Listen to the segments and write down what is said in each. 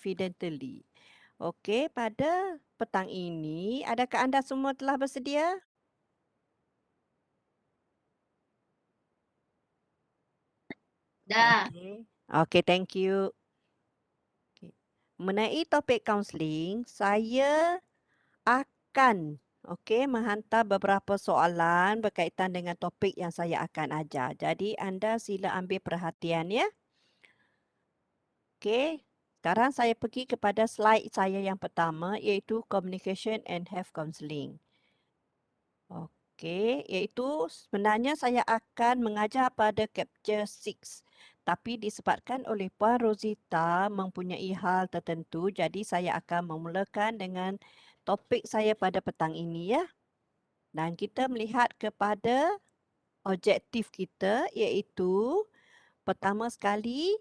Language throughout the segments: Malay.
confidently. Okey, pada petang ini, adakah anda semua telah bersedia? Dah. Okey. Okey, thank you. Okey. Mengenai topik kaunseling, saya akan menghantar beberapa soalan berkaitan dengan topik yang saya akan ajar. Jadi anda sila ambil perhatian ya. Okey. Sekarang saya pergi kepada slide saya yang pertama iaitu Communication and Health Counselling. Okey, iaitu sebenarnya saya akan mengajar pada Capture 6. Tapi disebabkan oleh Puan Rosita mempunyai hal tertentu, jadi saya akan memulakan dengan topik saya pada petang ini ya. Dan kita melihat kepada objektif kita iaitu pertama sekali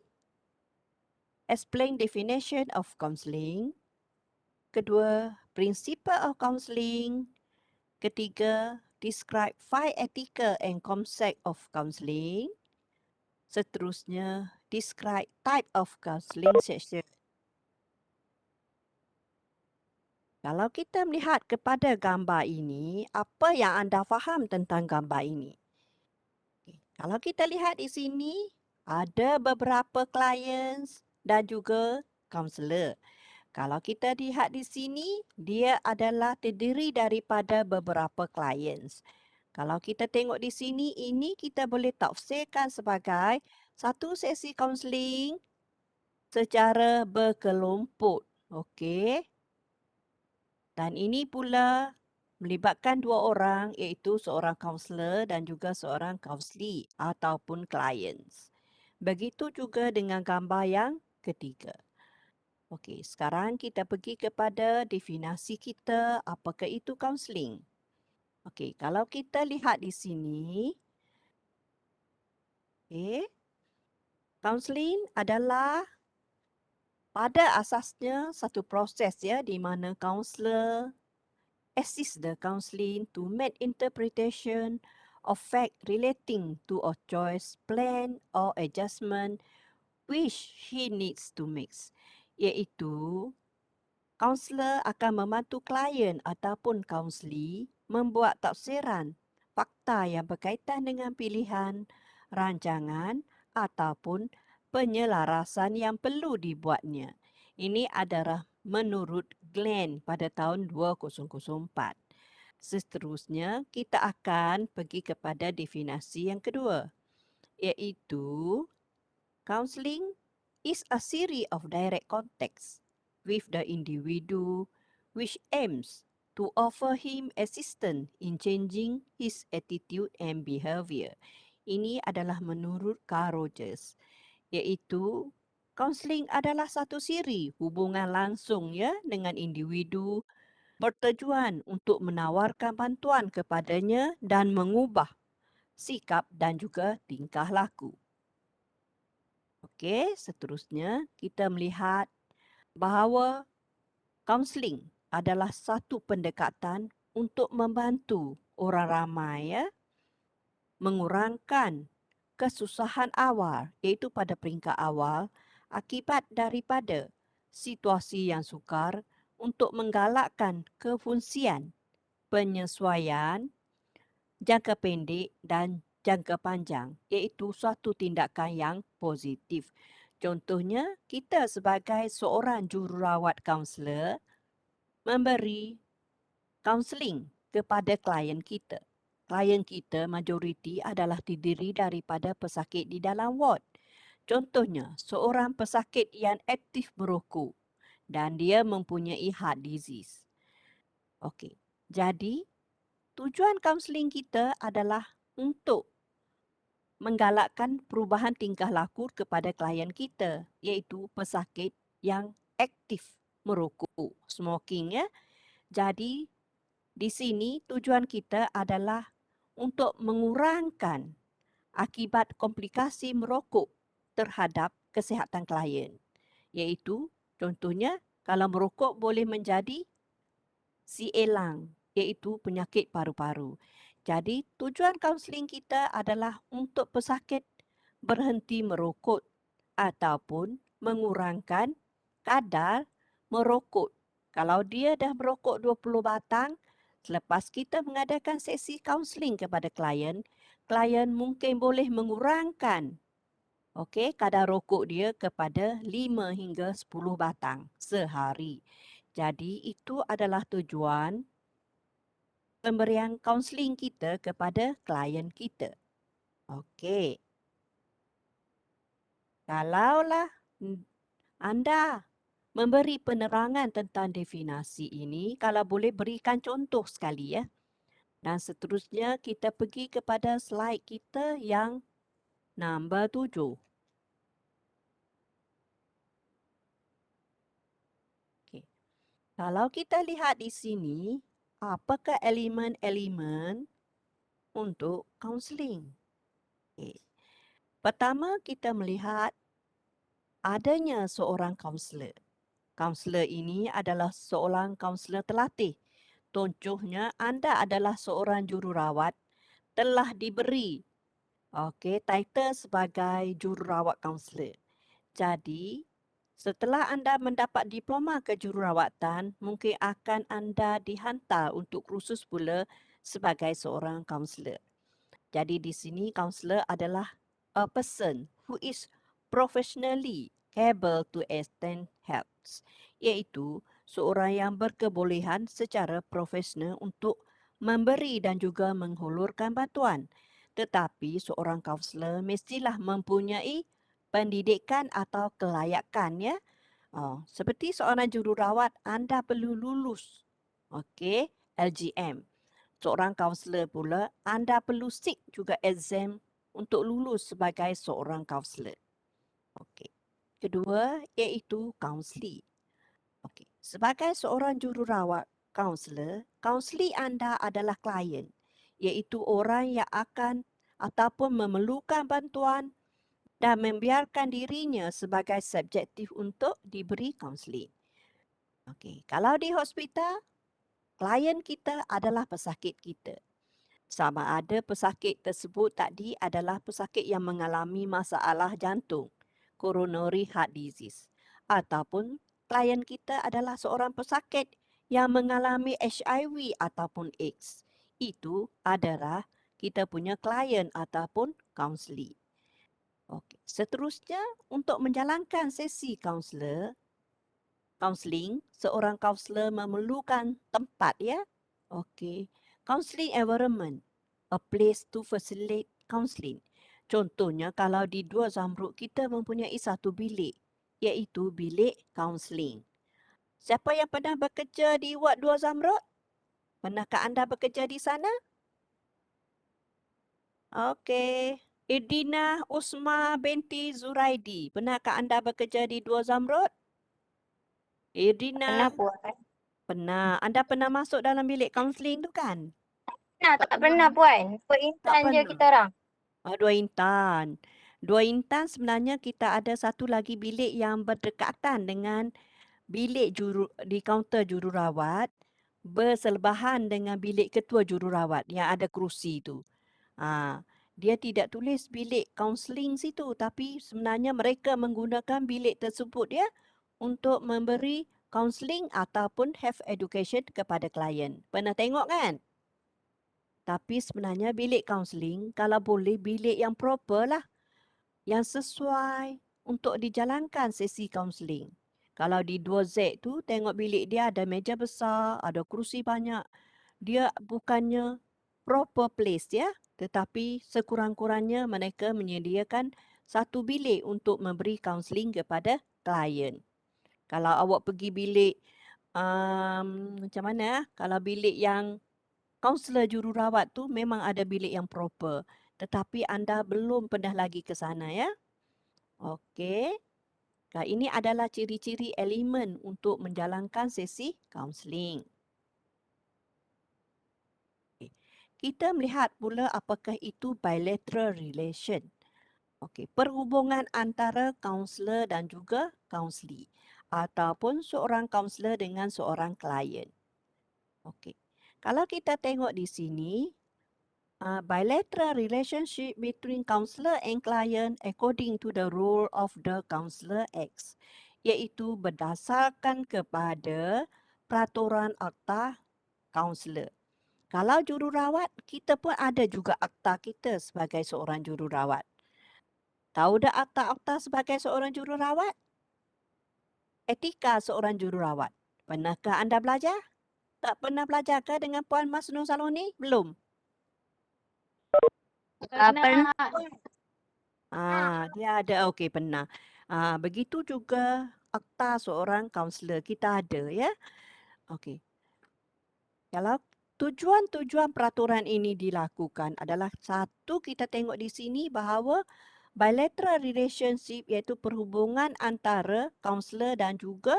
explain definition of counselling, kedua principle of counselling, ketiga describe 5 ethical and concept of counselling, seterusnya describe type of counselling session. Kalau kita melihat kepada gambar ini, apa yang anda faham tentang gambar ini? Okey, kalau kita lihat di sini, ada beberapa clients dan juga kaunselor. Kalau kita lihat di sini, dia adalah terdiri daripada beberapa clients. Kalau kita tengok di sini, ini kita boleh tafsirkan sebagai satu sesi kaunseling secara berkelompok. Okey. Dan ini pula melibatkan dua orang iaitu seorang kaunselor dan juga seorang kaunselee ataupun clients. Begitu juga dengan gambar yang ketiga. Okey, sekarang kita pergi kepada definisi kita, apakah itu kaunseling. Okey, kalau kita lihat di sini, okey, kaunseling adalah pada asasnya satu proses ya di mana kaunselor assist the counseling to make interpretation of fact relating to a choice, plan or adjustment which he needs to make. Iaitu, kaunselor akan membantu klien ataupun kaunselee membuat tafsiran fakta yang berkaitan dengan pilihan, rancangan ataupun penyelarasan yang perlu dibuatnya. Ini adalah menurut Glenn pada tahun 2004. Seterusnya, kita akan pergi kepada definisi yang kedua, iaitu counseling is a series of direct contacts with the individual which aims to offer him assistance in changing his attitude and behavior. Ini adalah menurut Carl Rogers, iaitu counseling adalah satu siri hubungan langsung ya dengan individu bertujuan untuk menawarkan bantuan kepadanya dan mengubah sikap dan juga tingkah laku. Okey, seterusnya kita melihat bahawa kaunseling adalah satu pendekatan untuk membantu orang ramai ya, mengurangkan kesusahan awal iaitu pada peringkat awal akibat daripada situasi yang sukar untuk menggalakkan kefungsian, penyesuaian, jangka pendek dan jangka panjang iaitu suatu tindakan yang positif. Contohnya, kita sebagai seorang jururawat kaunselor memberi kaunseling kepada klien kita. Klien kita majoriti adalah terdiri daripada pesakit di dalam ward. Contohnya, seorang pesakit yang aktif merokok dan dia mempunyai heart disease. Okey, jadi tujuan kaunseling kita adalah untuk menggalakkan perubahan tingkah laku kepada klien kita, iaitu pesakit yang aktif merokok, smoking ya. Jadi di sini tujuan kita adalah untuk mengurangkan akibat komplikasi merokok terhadap kesihatan klien. Iaitu contohnya kalau merokok boleh menjadi CA lung, iaitu penyakit paru-paru. Jadi tujuan kaunseling kita adalah untuk pesakit berhenti merokok ataupun mengurangkan kadar merokok. Kalau dia dah merokok 20 batang, selepas kita mengadakan sesi kaunseling kepada klien, klien mungkin boleh mengurangkan kadar rokok dia kepada 5 hingga 10 batang sehari. Jadi itu adalah tujuan pemberian kaunseling kita kepada klien kita. Okey. Kalaulah anda memberi penerangan tentang definisi ini, kalau boleh berikan contoh sekali ya. Dan seterusnya kita pergi kepada slide kita yang nombor 7. Okey. Kalau kita lihat di sini, apakah elemen-elemen untuk kaunseling? Okay. Pertama, kita melihat adanya seorang kaunselor. Kaunselor ini adalah seorang kaunselor terlatih. Contohnya, anda adalah seorang jururawat telah diberi title sebagai jururawat kaunselor. Jadi, setelah anda mendapat diploma kejururawatan, mungkin akan anda dihantar untuk kursus pula sebagai seorang kaunselor. Jadi di sini kaunselor adalah a person who is professionally able to extend help, iaitu seorang yang berkebolehan secara profesional untuk memberi dan juga menghulurkan bantuan. Tetapi seorang kaunselor mestilah mempunyai pendidikan atau kelayakan ya. Seperti seorang jururawat, anda perlu lulus LGM. Seorang kaunselor pula, anda perlu seek juga exam untuk lulus sebagai seorang kaunselor. Kedua iaitu kaunseling. Sebagai seorang jururawat kaunselor, kaunseling anda adalah klien, iaitu orang yang akan ataupun memerlukan bantuan dan membiarkan dirinya sebagai subjektif untuk diberi kaunseling. Kalau di hospital, klien kita adalah pesakit kita. Sama ada pesakit tersebut tadi adalah pesakit yang mengalami masalah jantung, coronary heart disease, ataupun klien kita adalah seorang pesakit yang mengalami HIV ataupun AIDS. Itu adalah kita punya klien ataupun kaunseling. Seterusnya, untuk menjalankan sesi kaunseling, seorang kaunselor memerlukan tempat ya. Counseling environment, a place to facilitate counseling. Contohnya kalau di Dua Zamrud kita mempunyai satu bilik, iaitu bilik kaunseling. Siapa yang pernah bekerja di Wad Dua Zamrud? Pernahkah anda bekerja di sana? Okey. Irdina Usma binti Zuraidi. Pernahkah anda bekerja di Dua Zamrud? Irdina. Pernah puan. Pernah. Anda pernah masuk dalam bilik kaunseling tu kan? Tak pernah puan. Buat intan je kita orang. Dua intan. Dua intan sebenarnya kita ada satu lagi bilik yang berdekatan dengan bilik di kaunter jururawat berselebahan dengan bilik ketua jururawat yang ada kerusi tu. Dia tidak tulis bilik kaunseling situ, tapi sebenarnya mereka menggunakan bilik tersebut ya untuk memberi kaunseling ataupun health education kepada klien. Pernah tengok kan? Tapi sebenarnya bilik kaunseling kalau boleh bilik yang proper lah, yang sesuai untuk dijalankan sesi kaunseling. Kalau di 2Z tu tengok bilik dia ada meja besar, ada kerusi banyak. Dia bukannya proper place ya, tetapi sekurang-kurangnya mereka menyediakan satu bilik untuk memberi kaunseling kepada klien. Kalau awak pergi bilik macam mana? Kalau bilik yang kaunselor jururawat tu memang ada bilik yang proper, tetapi anda belum pernah lagi ke sana ya. Okey. Ini adalah ciri-ciri elemen untuk menjalankan sesi kaunseling. Kita melihat pula apakah itu bilateral relation. Perhubungan antara kaunselor dan juga kaunseli ataupun seorang kaunselor dengan seorang klien. Kalau kita tengok di sini, bilateral relationship between counselor and client according to the role of the counselor X. iaitu berdasarkan kepada peraturan akta kaunselor. Kalau jururawat, kita pun ada juga akta kita sebagai seorang jururawat. Tahu dah akta-akta sebagai seorang jururawat? Etika seorang jururawat. Pernahkah anda belajar? Tak pernah belajar ke dengan Puan Mas Nur Saloni? Belum? Pernah. Dia ada. Okey, pernah. Begitu juga akta seorang kaunselor kita ada, ya. Okey. Kalau tujuan-tujuan peraturan ini dilakukan adalah satu, kita tengok di sini bahawa bilateral relationship iaitu perhubungan antara kaunselor dan juga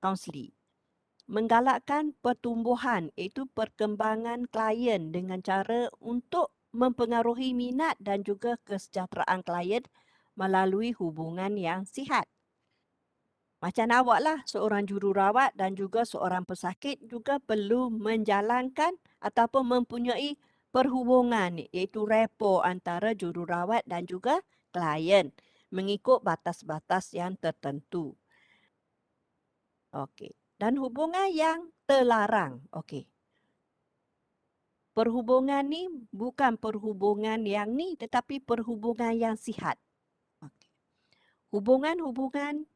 kaunseling. Menggalakkan pertumbuhan iaitu perkembangan klien dengan cara untuk mempengaruhi minat dan juga kesejahteraan klien melalui hubungan yang sihat. Macam awak lah, seorang jururawat dan juga seorang pesakit juga perlu menjalankan ataupun mempunyai perhubungan iaitu rapport antara jururawat dan juga klien mengikut batas-batas yang tertentu. Okey. Dan hubungan yang terlarang. Okey. Perhubungan ni bukan perhubungan yang ni tetapi perhubungan yang sihat. Okey. Hubungan-hubungan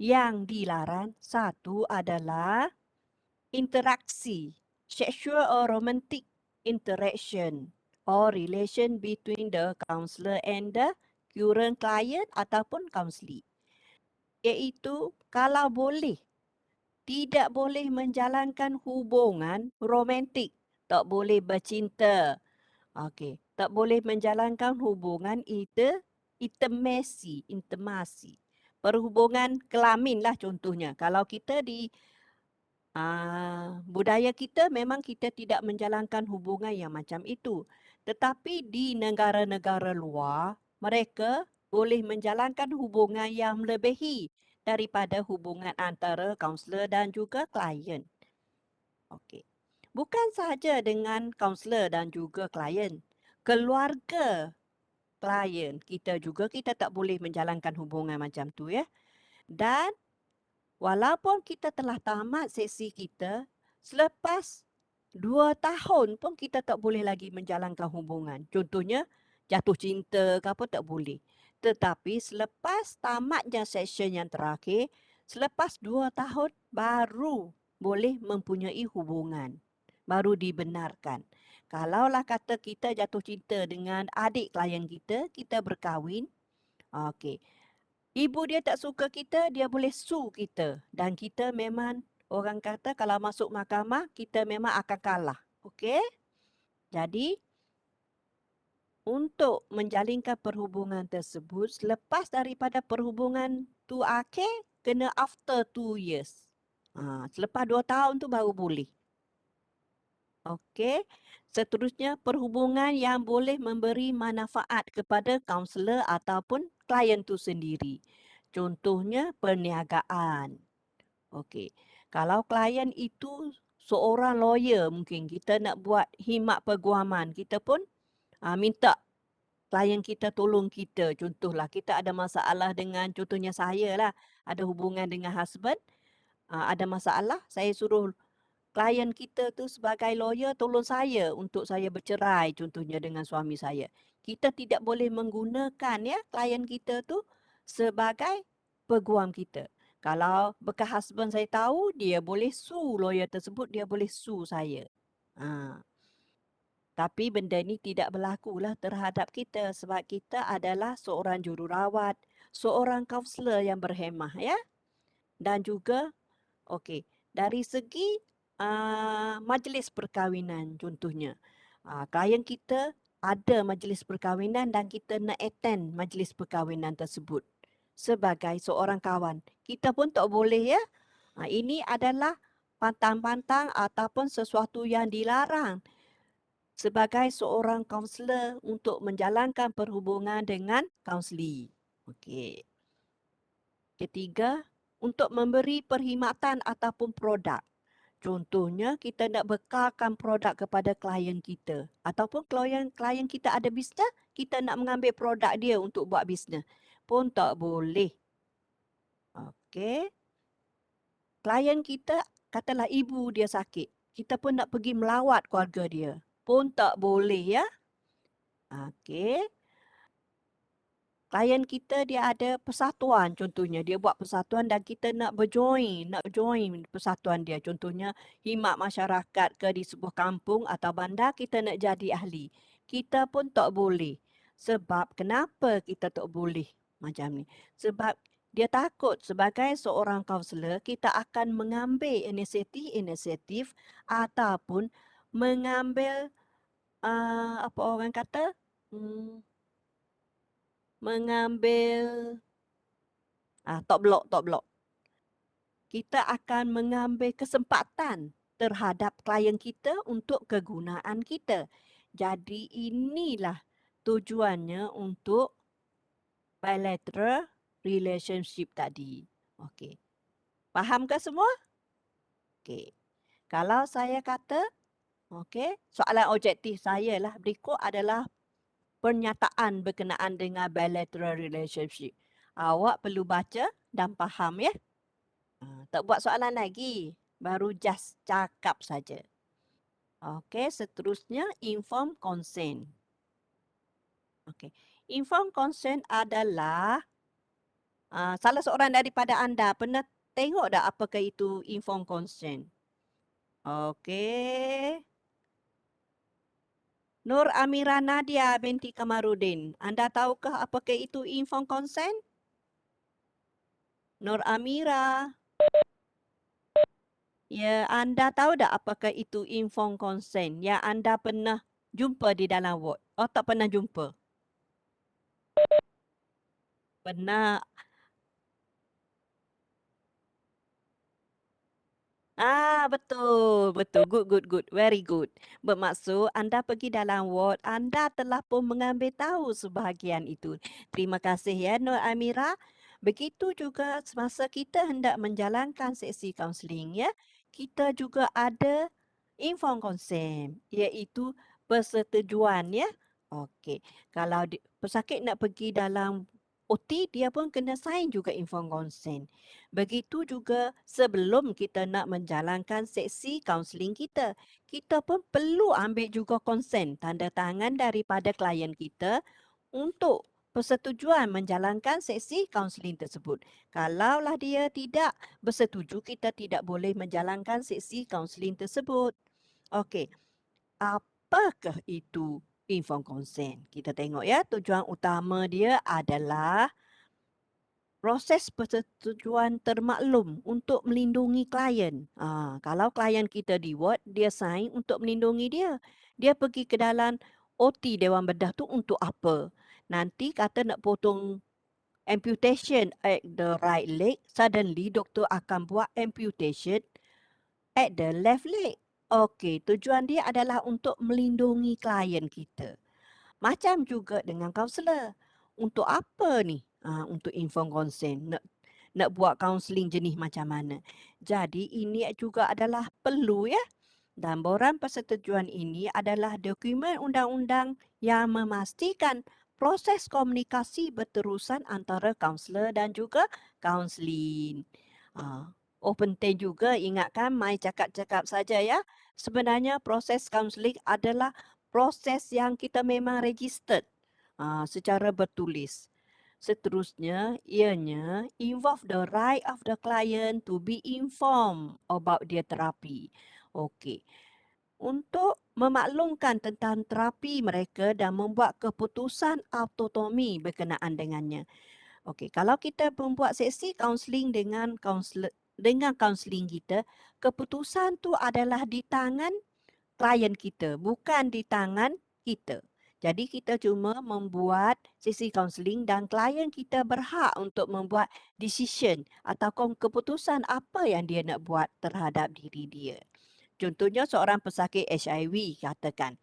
yang dilarang, satu adalah interaksi, sexual or romantic interaction or relation between the counselor and the current client ataupun counselee. Iaitu kalau boleh, tidak boleh menjalankan hubungan romantik, tak boleh bercinta. Okey, tak boleh menjalankan hubungan intimasi. Perhubungan kelamin lah contohnya. Kalau kita di budaya kita memang kita tidak menjalankan hubungan yang macam itu. Tetapi di negara-negara luar, mereka boleh menjalankan hubungan yang melebihi daripada hubungan antara kaunselor dan juga klien. Okey. Bukan sahaja dengan kaunselor dan juga klien, keluarga klien kita juga kita tak boleh menjalankan hubungan macam tu, ya. Dan walaupun kita telah tamat sesi kita, selepas 2 tahun pun kita tak boleh lagi menjalankan hubungan. Contohnya, jatuh cinta ke apa tak boleh. Tetapi selepas tamatnya session yang terakhir, selepas 2 tahun baru boleh mempunyai hubungan. Baru dibenarkan. Kalaulah kata kita jatuh cinta dengan adik klien kita, kita berkahwin, okey. Ibu dia tak suka kita, dia boleh sue kita. Dan kita memang, orang kata kalau masuk mahkamah, kita memang akan kalah. Okey? Jadi, untuk menjalinkan perhubungan tersebut, selepas daripada perhubungan tu akhir, kena after 2 years. Selepas 2 tahun tu baru boleh. Okey. Seterusnya, perhubungan yang boleh memberi manfaat kepada kaunselor ataupun klien tu sendiri. Contohnya, perniagaan. Okey. Kalau klien itu seorang lawyer mungkin, kita nak buat khidmat perguaman, kita pun minta klien kita tolong kita. Contohlah, kita ada masalah dengan, contohnya saya lah, ada hubungan dengan husband, ada masalah, saya suruh klien kita tu sebagai lawyer tolong saya untuk saya bercerai contohnya dengan suami saya. Kita tidak boleh menggunakan ya klien kita tu sebagai peguam kita. Kalau bekas husband saya tahu, dia boleh sue lawyer tersebut, dia boleh sue saya. Tapi benda ni tidak berlakulah terhadap kita sebab kita adalah seorang jururawat, seorang kaunselor yang berhemah ya. Dan juga okey, dari segi majlis perkahwinan contohnya. Klien kita ada majlis perkahwinan dan kita nak attend majlis perkahwinan tersebut sebagai seorang kawan. Kita pun tak boleh ya. Ini adalah pantang-pantang ataupun sesuatu yang dilarang sebagai seorang kaunselor untuk menjalankan perhubungan dengan kaunseling. Okey. Ketiga, untuk memberi perkhidmatan ataupun produk. Contohnya, kita nak bekalkan produk kepada klien kita. Ataupun klien kita ada bisnes, kita nak mengambil produk dia untuk buat bisnes. Pun tak boleh. Okey. Klien kita katalah ibu dia sakit. Kita pun nak pergi melawat keluarga dia. Pun tak boleh ya. Okey. Klien kita dia ada persatuan contohnya. Dia buat persatuan dan kita nak join persatuan dia. Contohnya himat masyarakat ke di sebuah kampung atau bandar kita nak jadi ahli. Kita pun tak boleh. Sebab kenapa kita tak boleh macam ni? Sebab dia takut sebagai seorang kaunselor kita akan mengambil inisiatif ataupun mengambil apa orang kata? Hmm, mengambil top block. Kita akan mengambil kesempatan terhadap klien kita untuk kegunaan kita. Jadi inilah tujuannya untuk bilateral relationship tadi. Okey. Faham ke semua? Okey. Kalau saya kata, okey, soalan objektif saya lah berikut adalah pernyataan berkenaan dengan bilateral relationship. Awak perlu baca dan faham ya. Tak buat soalan lagi. Baru just cakap saja. Okey, seterusnya informed consent. Okey. Informed consent adalah salah seorang daripada anda pernah tengok tak apakah itu informed consent? Okey. Nur Amira Nadia binti Kamarudin. Anda tahukah apakah itu informed consent? Nur Amira. Ya, anda tahu tak apakah itu informed consent yang anda pernah jumpa di dalam ward? Oh, tak pernah jumpa? Pernah. Betul, betul. Good. Very good. Bermaksud anda pergi dalam ward, anda telah pun mengambil tahu sebahagian itu. Terima kasih ya Nur Amira. Begitu juga semasa kita hendak menjalankan sesi kaunseling ya, kita juga ada informed consent, iaitu persetujuan ya. Okey. Kalau pesakit nak pergi dalam OT, dia pun kena sign juga informed consent. Begitu juga sebelum kita nak menjalankan sesi kaunseling kita. Kita pun perlu ambil juga konsen, tanda tangan daripada klien kita untuk persetujuan menjalankan sesi kaunseling tersebut. Kalaulah dia tidak bersetuju, kita tidak boleh menjalankan sesi kaunseling tersebut. Okey, apakah itu informed consent? Kita tengok ya, tujuan utama dia adalah proses persetujuan termaklum untuk melindungi klien. Kalau klien kita di ward, dia sign untuk melindungi dia. Dia pergi ke dalam OT Dewan Bedah tu untuk apa? Nanti kata nak potong amputation at the right leg, suddenly doktor akan buat amputation at the left leg. Okey, tujuan dia adalah untuk melindungi klien kita. Macam juga dengan kaunselor. Untuk apa ni? Untuk informed consent. Nak buat kaunseling jenis macam mana. Jadi ini juga adalah perlu ya. Dan borang persetujuan ini adalah dokumen undang-undang yang memastikan proses komunikasi berterusan antara kaunselor dan juga kaunseling. Penting juga ingatkan mai cakap-cakap saja ya. Sebenarnya proses kaunseling adalah proses yang kita memang registered secara bertulis. Seterusnya, ianya involve the right of the client to be informed about their terapi. Okey. Untuk memaklumkan tentang terapi mereka dan membuat keputusan autonomi berkenaan dengannya. Okey, kalau kita membuat sesi kaunseling dengan kaunseling kita, keputusan tu adalah di tangan klien kita, bukan di tangan kita. Jadi kita cuma membuat sesi kaunseling dan klien kita berhak untuk membuat decision atau keputusan apa yang dia nak buat terhadap diri dia. Contohnya seorang pesakit HIV katakan,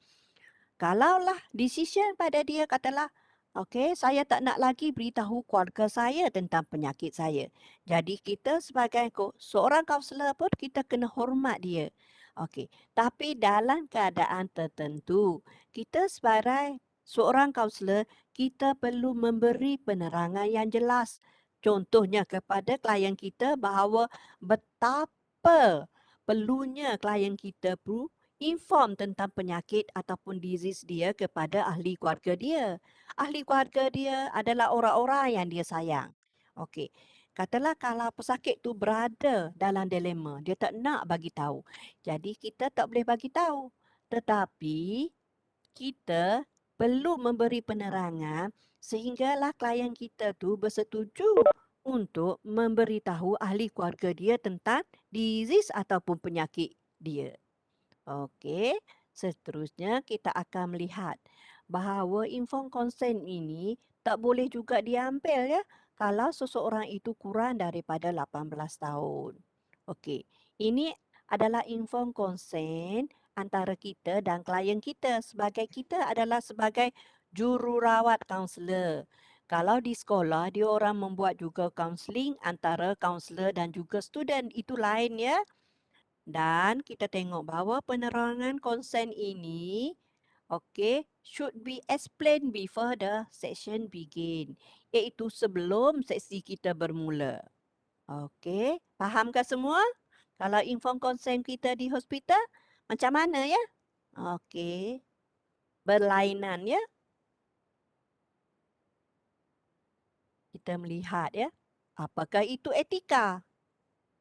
kalaulah decision pada dia katalah, okey, saya tak nak lagi beritahu keluarga saya tentang penyakit saya. Jadi kita sebagai seorang kaunselor pun kita kena hormat dia. Okey, tapi dalam keadaan tertentu, kita sebagai seorang kaunselor, kita perlu memberi penerangan yang jelas Contohnya kepada klien kita bahawa betapa perlunya klien kita pun inform tentang penyakit ataupun disease dia kepada ahli keluarga dia. Ahli keluarga dia adalah orang-orang yang dia sayang. Okey. Katalah kalau pesakit tu berada dalam dilema, dia tak nak bagi tahu. Jadi kita tak boleh bagi tahu. Tetapi kita perlu memberi penerangan sehinggalah klien kita tu bersetuju untuk memberitahu ahli keluarga dia tentang disease ataupun penyakit dia. Okey, seterusnya kita akan melihat bahawa informed consent ini tak boleh juga diambil ya kalau seseorang itu kurang daripada 18 tahun. Okey, ini adalah informed consent antara kita dan klien kita sebagai kita adalah sebagai jururawat kaunselor. Kalau di sekolah, dia orang membuat juga kaunseling antara kaunselor dan juga student. Itu lain ya. Dan kita tengok bahawa penerangan konsen ini should be explained before the session begin. Iaitu sebelum sesi kita bermula. Okey, fahamkah semua? Kalau inform konsen kita di hospital, macam mana ya? Okey, berlainan ya. Kita melihat ya, apakah itu etika?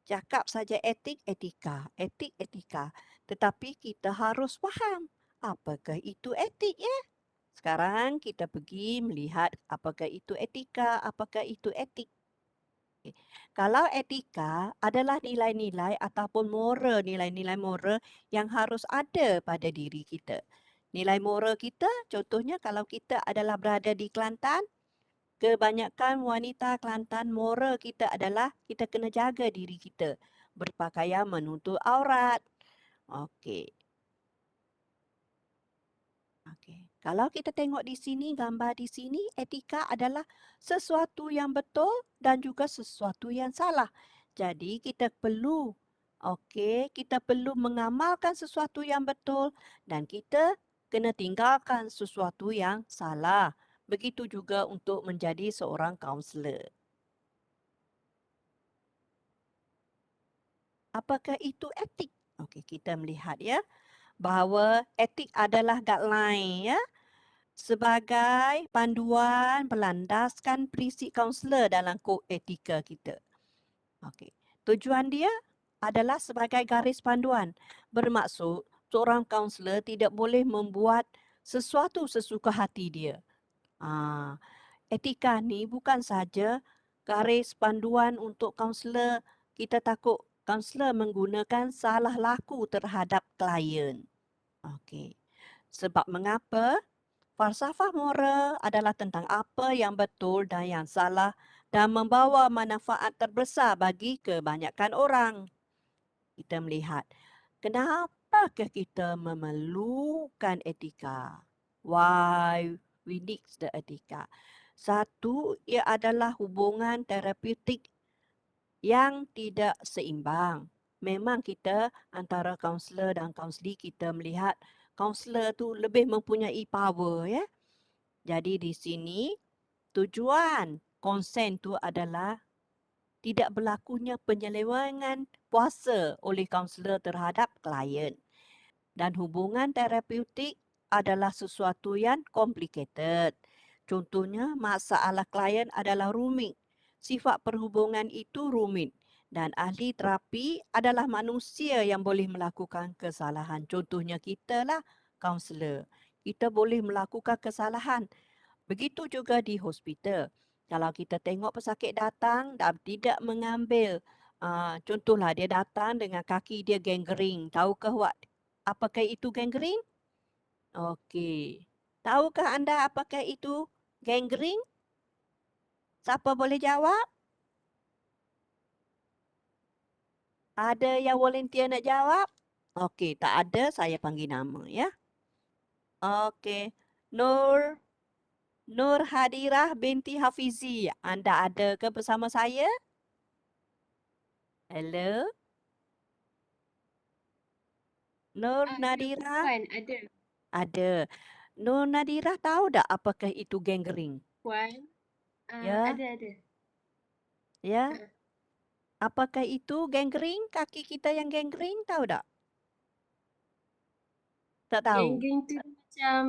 Cakap saja etik, etika. Etik, etika. Tetapi kita harus faham apakah itu etik ya. Sekarang kita pergi melihat apakah itu etika, apakah itu etik. Okay. Kalau etika adalah nilai-nilai ataupun moral, nilai-nilai moral yang harus ada pada diri kita. Nilai moral kita, contohnya kalau kita adalah berada di Kelantan, kebanyakan wanita Kelantan moral kita adalah kita kena jaga diri kita. Berpakaian menutup aurat. Okey. Okey. Kalau kita tengok di sini, gambar di sini, etika adalah sesuatu yang betul dan juga sesuatu yang salah. Jadi kita perlu, kita perlu mengamalkan sesuatu yang betul dan kita kena tinggalkan sesuatu yang salah. Begitu juga untuk menjadi seorang kaunselor. Apakah itu etik? Okey, kita melihat ya bahawa etik adalah guideline ya sebagai panduan berlandaskan prinsip kaunselor dalam kod etika kita. Okey. Tujuan dia adalah sebagai garis panduan. Bermaksud seorang kaunselor tidak boleh membuat sesuatu sesuka hati dia. Etika ni bukan saja garis panduan untuk kaunselor. Kita takut kaunselor menggunakan salah laku terhadap klien. Okey. Sebab mengapa? Falsafah moral adalah tentang apa yang betul dan yang salah dan membawa manfaat terbesar bagi kebanyakan orang. Kita melihat, kenapakah kita memerlukan etika? Why we need the etika? Satu, ia adalah hubungan terapeutik yang tidak seimbang. Memang kita antara kaunselor dan kaunselir kita melihat kaunselor tu lebih mempunyai power ya. Jadi di sini tujuan konsen tu adalah tidak berlakunya penyelewengan kuasa oleh kaunselor terhadap klien. Dan hubungan terapeutik adalah sesuatu yang complicated. Contohnya, masalah klien adalah rumit. Sifat perhubungan itu rumit. Dan ahli terapi adalah manusia yang boleh melakukan kesalahan. Contohnya kita lah, kaunselor. Kita boleh melakukan kesalahan. Begitu juga di hospital. Kalau kita tengok pesakit datang dan tidak mengambil, contohlah dia datang dengan kaki dia gangrene. Tahukah apakah itu gangrene? Okey. Tahukah anda apakah itu gangrene? Siapa boleh jawab? Ada yang volunteer nak jawab? Okey, tak ada, saya panggil nama ya. Okey. Nur Hadirah binti Hafizi. Anda ada ke bersama saya? Hello? Nur Ya, Nadira? Puan, ada. Ada. Nur Nadira tahu tak apakah itu gangrene? Puan, Ya, ada. Ya, apakah itu gangrene? Kaki kita yang gangrene, tahu tak? Tak tahu. Geng-geng tu macam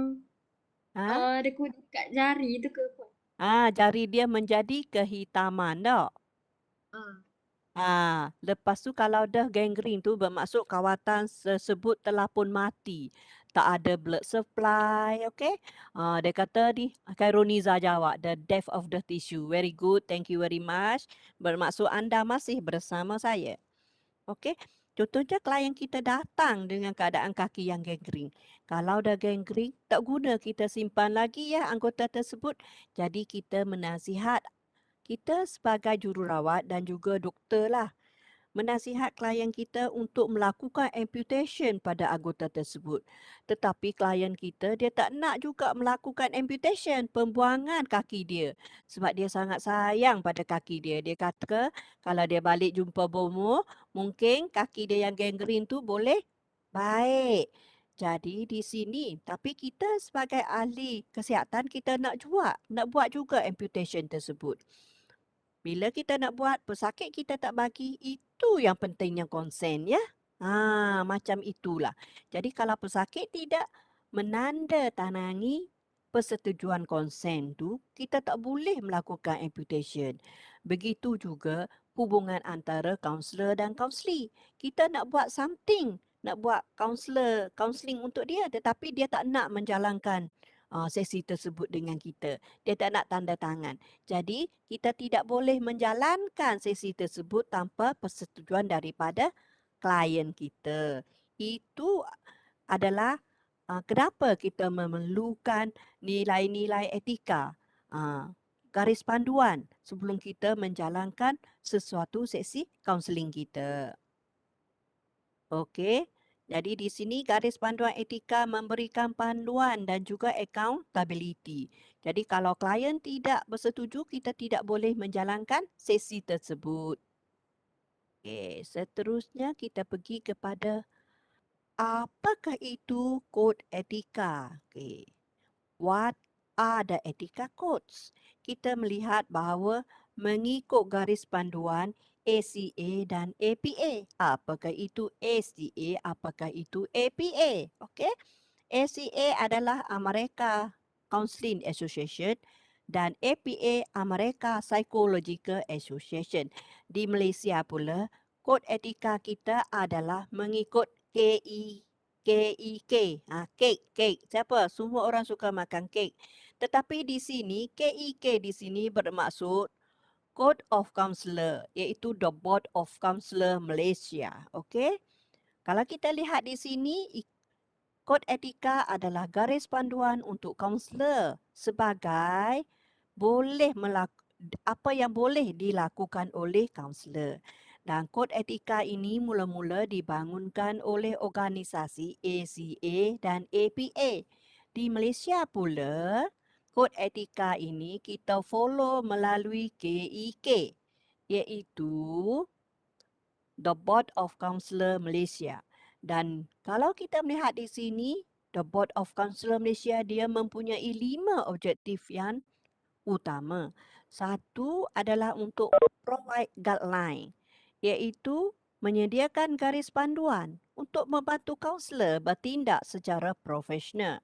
Ha? ada kulit kat jari tu ke Puan? Jari dia menjadi kehitaman, tak? Ah. Lepas tu kalau dah gangrene tu bermaksud kawatan tersebut telah pun mati. Tak ada blood supply, okay? Dia kata ni, Khaironiza jawab, the death of the tissue. Very good, thank you very much. Bermaksud anda masih bersama saya. Okay? Contohnya klien kita datang dengan keadaan kaki yang gangrene. Kalau dah gangrene, tak guna kita simpan lagi ya anggota tersebut. Jadi kita menasihat, kita sebagai jururawat dan juga doktor lah, menasihat klien kita untuk melakukan amputation pada anggota tersebut. Tetapi klien kita, dia tak nak juga melakukan amputation, pembuangan kaki dia. Sebab dia sangat sayang pada kaki dia. Dia kata kalau dia balik jumpa bomo, mungkin kaki dia yang gangrene tu boleh baik. Jadi di sini, tapi kita sebagai ahli kesihatan, kita nak buat juga amputation tersebut. Bila kita nak buat, pesakit kita tak bagi, itu yang pentingnya konsen ya. Macam itulah. Jadi kalau pesakit tidak menandatangani persetujuan konsen tu, kita tak boleh melakukan amputation. Begitu juga hubungan antara kaunselor dan kaunseling. Kita nak buat something, nak buat counselling untuk dia, tetapi dia tak nak menjalankan sesi tersebut dengan kita. Dia tak nak tanda tangan. Jadi, kita tidak boleh menjalankan sesi tersebut tanpa persetujuan daripada klien kita. Itu adalah kenapa kita memerlukan nilai-nilai etika, garis panduan sebelum kita menjalankan sesuatu sesi kaunseling kita. Okey. Jadi di sini garis panduan etika memberikan panduan dan juga accountability. Jadi kalau klien tidak bersetuju, kita tidak boleh menjalankan sesi tersebut. Okey, seterusnya kita pergi kepada apakah itu kod etika. Okey. What are the ethical codes? Kita melihat bahawa mengikut garis panduan ACA dan APA. Apakah itu ACA? Apakah itu APA? Okey. ACA adalah America Counseling Association dan APA America Psychological Association. Di Malaysia pula, kod etika kita adalah mengikut KEK. Kek. Siapa? Semua orang suka makan kek. Tetapi di sini, KEK di sini bermaksud Code of Counselor, iaitu the Board of Counselor Malaysia. Okey? Kalau kita lihat di sini, kod etika adalah garis panduan untuk kaunselor sebagai apa yang boleh dilakukan oleh kaunselor. Dan kod etika ini mula-mula dibangunkan oleh organisasi ACA dan APA. Di Malaysia pula, kod etika ini kita follow melalui KEK, iaitu The Board of Counselor Malaysia. Dan kalau kita melihat di sini, The Board of Counselor Malaysia, dia mempunyai 5 objektif yang utama. Satu adalah untuk provide guideline, iaitu menyediakan garis panduan untuk membantu kaunselor bertindak secara profesional.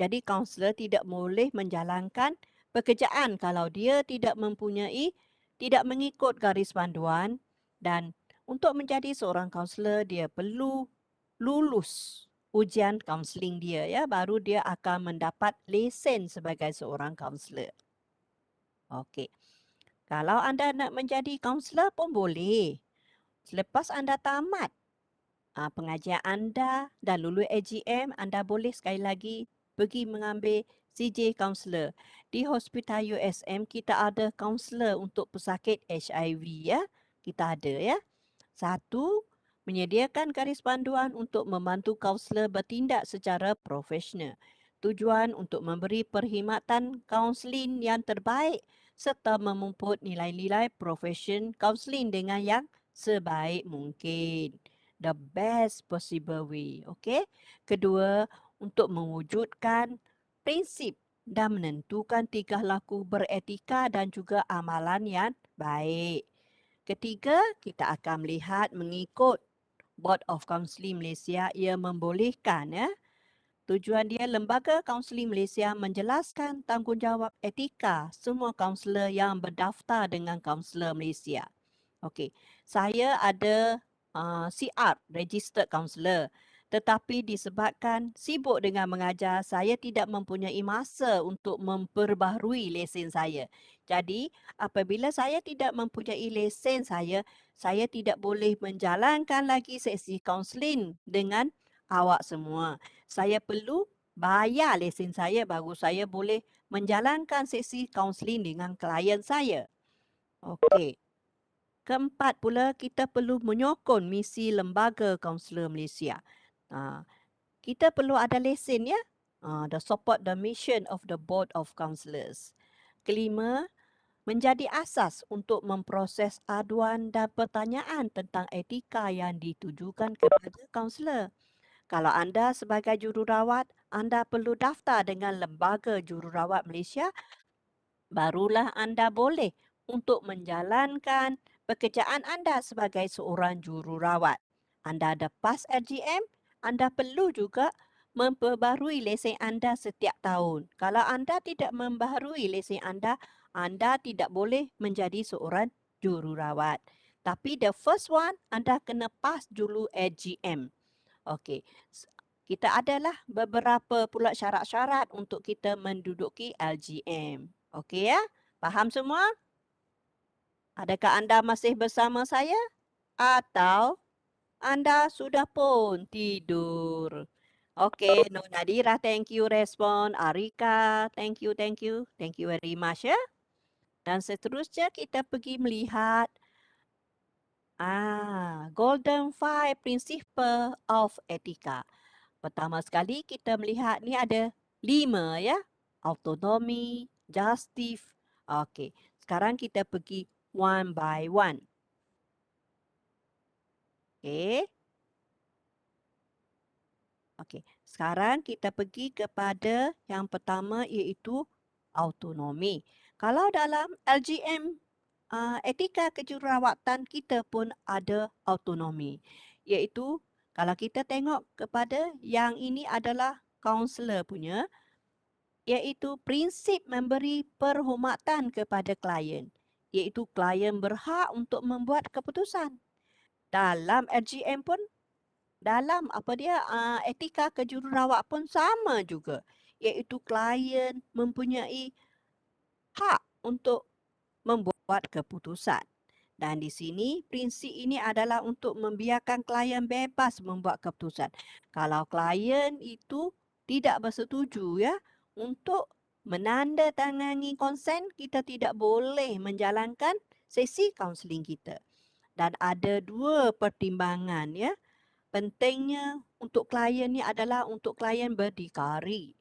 Jadi kaunselor tidak boleh menjalankan pekerjaan kalau dia tidak mengikut garis panduan, dan untuk menjadi seorang kaunselor dia perlu lulus ujian kaunseling dia ya, baru dia akan mendapat lesen sebagai seorang kaunselor. Okey. Kalau anda nak menjadi kaunselor pun boleh. Selepas anda tamat pengajian anda dan lulus AGM, anda boleh sekali lagi pergi mengambil CJ Counselor. Di Hospital USM, kita ada kaunselor untuk pesakit HIV ya. Kita ada ya. Satu, menyediakan garis panduan untuk membantu kaunselor bertindak secara profesional. Tujuan untuk memberi perkhidmatan kaunseling yang terbaik serta memuput nilai-nilai profesion kaunseling dengan yang sebaik mungkin. The best possible way. Okay? Kedua, untuk mewujudkan prinsip dan menentukan tingkah laku beretika dan juga amalan yang Baik. Ketiga, kita akan melihat mengikut Board of Counselling Malaysia, ia membolehkan ya. Tujuan dia, Lembaga Kaunseling Malaysia menjelaskan tanggungjawab etika semua kaunselor yang berdaftar dengan Kaunselor Malaysia. Okey, saya ada CR, Registered Counselor. Tetapi disebabkan sibuk dengan mengajar, saya tidak mempunyai masa untuk memperbaharui lesen saya. Jadi, apabila saya tidak mempunyai lesen saya tidak boleh menjalankan lagi sesi kaunseling dengan awak semua. Saya perlu bayar lesen saya baru saya boleh menjalankan sesi kaunseling dengan klien saya. Okey. Keempat pula, kita perlu menyokong misi Lembaga Kaunselor Malaysia. Kita perlu ada lesen ya. The support the mission of the Board of Counsellors. Kelima, menjadi asas untuk memproses aduan dan pertanyaan tentang etika yang ditujukan kepada kaunselor. Kalau anda sebagai jururawat, anda perlu daftar dengan Lembaga Jururawat Malaysia, barulah anda boleh untuk menjalankan pekerjaan anda sebagai seorang jururawat. Anda ada PAS LGM, anda perlu juga memperbarui lesen anda setiap tahun. Kalau anda tidak membaharui lesen anda tidak boleh menjadi seorang jururawat. Tapi the first one, anda kena PAS dulu LGM. Okey. Kita adalah beberapa pula syarat-syarat untuk kita menduduki LGM. Okey ya? Faham semua? Adakah anda masih bersama saya? Atau anda sudah pun tidur? Okey, Nur Nadira, thank you respon. Arika, thank you, thank you. Thank you very much ya. Dan seterusnya kita pergi melihat Golden Five Principle of Ethica. Pertama sekali kita melihat ni ada 5 ya. Autonomy, justice. Okey, sekarang kita pergi one by one. Okey. Okey, sekarang kita pergi kepada yang pertama iaitu autonomi. Kalau dalam LGM etika kejururawatan kita pun ada autonomi. Iaitu kalau kita tengok kepada yang ini adalah kaunselor punya, iaitu prinsip memberi perhormatan kepada klien. Iaitu klien berhak untuk membuat keputusan. Dalam LGM pun, dalam etika kejururawat pun sama juga. Iaitu klien mempunyai hak untuk membuat keputusan. Dan di sini prinsip ini adalah untuk membiarkan klien bebas membuat keputusan. Kalau klien itu tidak bersetuju ya untuk menandatangani konsen, kita tidak boleh menjalankan sesi kaunseling kita. Dan ada 2 pertimbangan ya. Pentingnya untuk klien ni adalah untuk klien berdikari.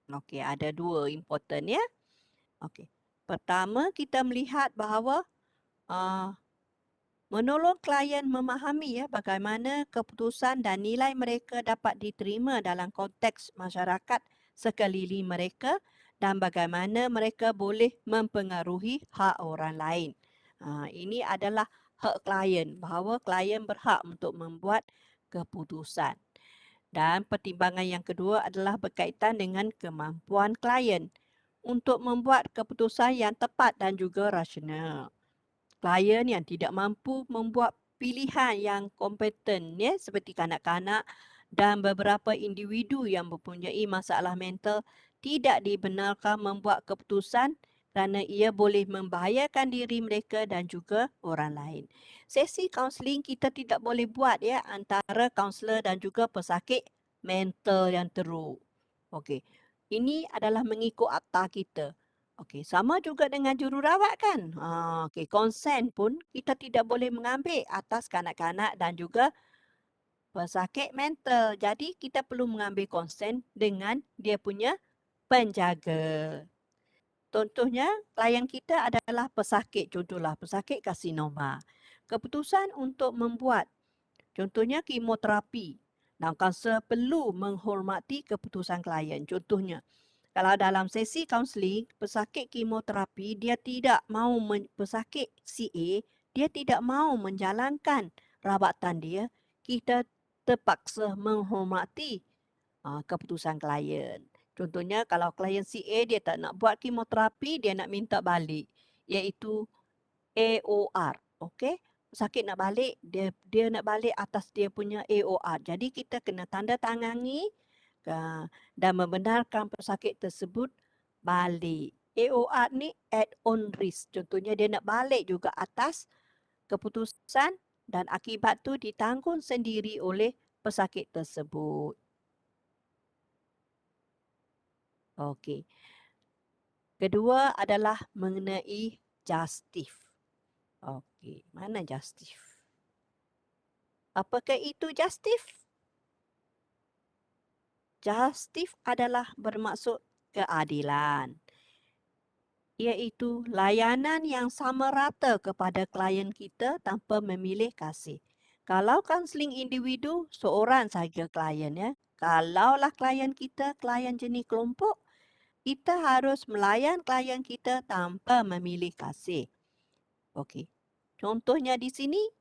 Okey, ada 2 important ya. Okey. Pertama, kita melihat bahawa menolong klien memahami ya bagaimana keputusan dan nilai mereka dapat diterima dalam konteks masyarakat sekeliling mereka dan bagaimana mereka boleh mempengaruhi hak orang lain. Ini adalah hak klien, bahawa klien berhak untuk membuat keputusan. Dan pertimbangan yang kedua adalah berkaitan dengan kemampuan klien untuk membuat keputusan yang tepat dan juga rasional. Klien yang tidak mampu membuat pilihan yang kompeten ya, seperti kanak-kanak dan beberapa individu yang mempunyai masalah mental tidak dibenarkan membuat keputusan kerana ia boleh membahayakan diri mereka dan juga orang lain. Sesi kaunseling kita tidak boleh buat ya antara kaunselor dan juga pesakit mental yang teruk. Okey. Ini adalah mengikut akta kita. Okey, sama juga dengan jururawat kan? Okey, konsen pun kita tidak boleh mengambil atas kanak-kanak dan juga pesakit mental. Jadi kita perlu mengambil konsen dengan dia punya penjaga. Contohnya, klien kita adalah pesakit, contohlah pesakit karsinoma. Keputusan untuk membuat, contohnya kemoterapi. Dan kaunselor perlu menghormati keputusan klien. Contohnya, kalau dalam sesi kaunseling, pesakit kemoterapi dia tidak mahu pesakit CA, dia tidak mahu menjalankan rawatan dia, kita terpaksa menghormati keputusan klien. Contohnya kalau klien CA dia tak nak buat kemoterapi, dia nak minta balik, iaitu AOR. Okey? Pesakit nak balik, dia nak balik atas dia punya AOR. Jadi kita kena tanda tangani dan membenarkan pesakit tersebut balik. AOR ni add-on risk. Contohnya dia nak balik juga atas keputusan dan akibat tu ditanggung sendiri oleh pesakit tersebut. Okey. Kedua adalah mengenai justif. Okey, mana justif? Apakah itu justif? Justif adalah bermaksud keadilan, iaitu layanan yang sama rata kepada klien kita tanpa memilih kasih. Kalau kaunseling individu, seorang sahaja klien ya. Kalaulah klien kita klien jenis kelompok, kita harus melayan klien kita tanpa memilih kasih. Okey. Contohnya di sini,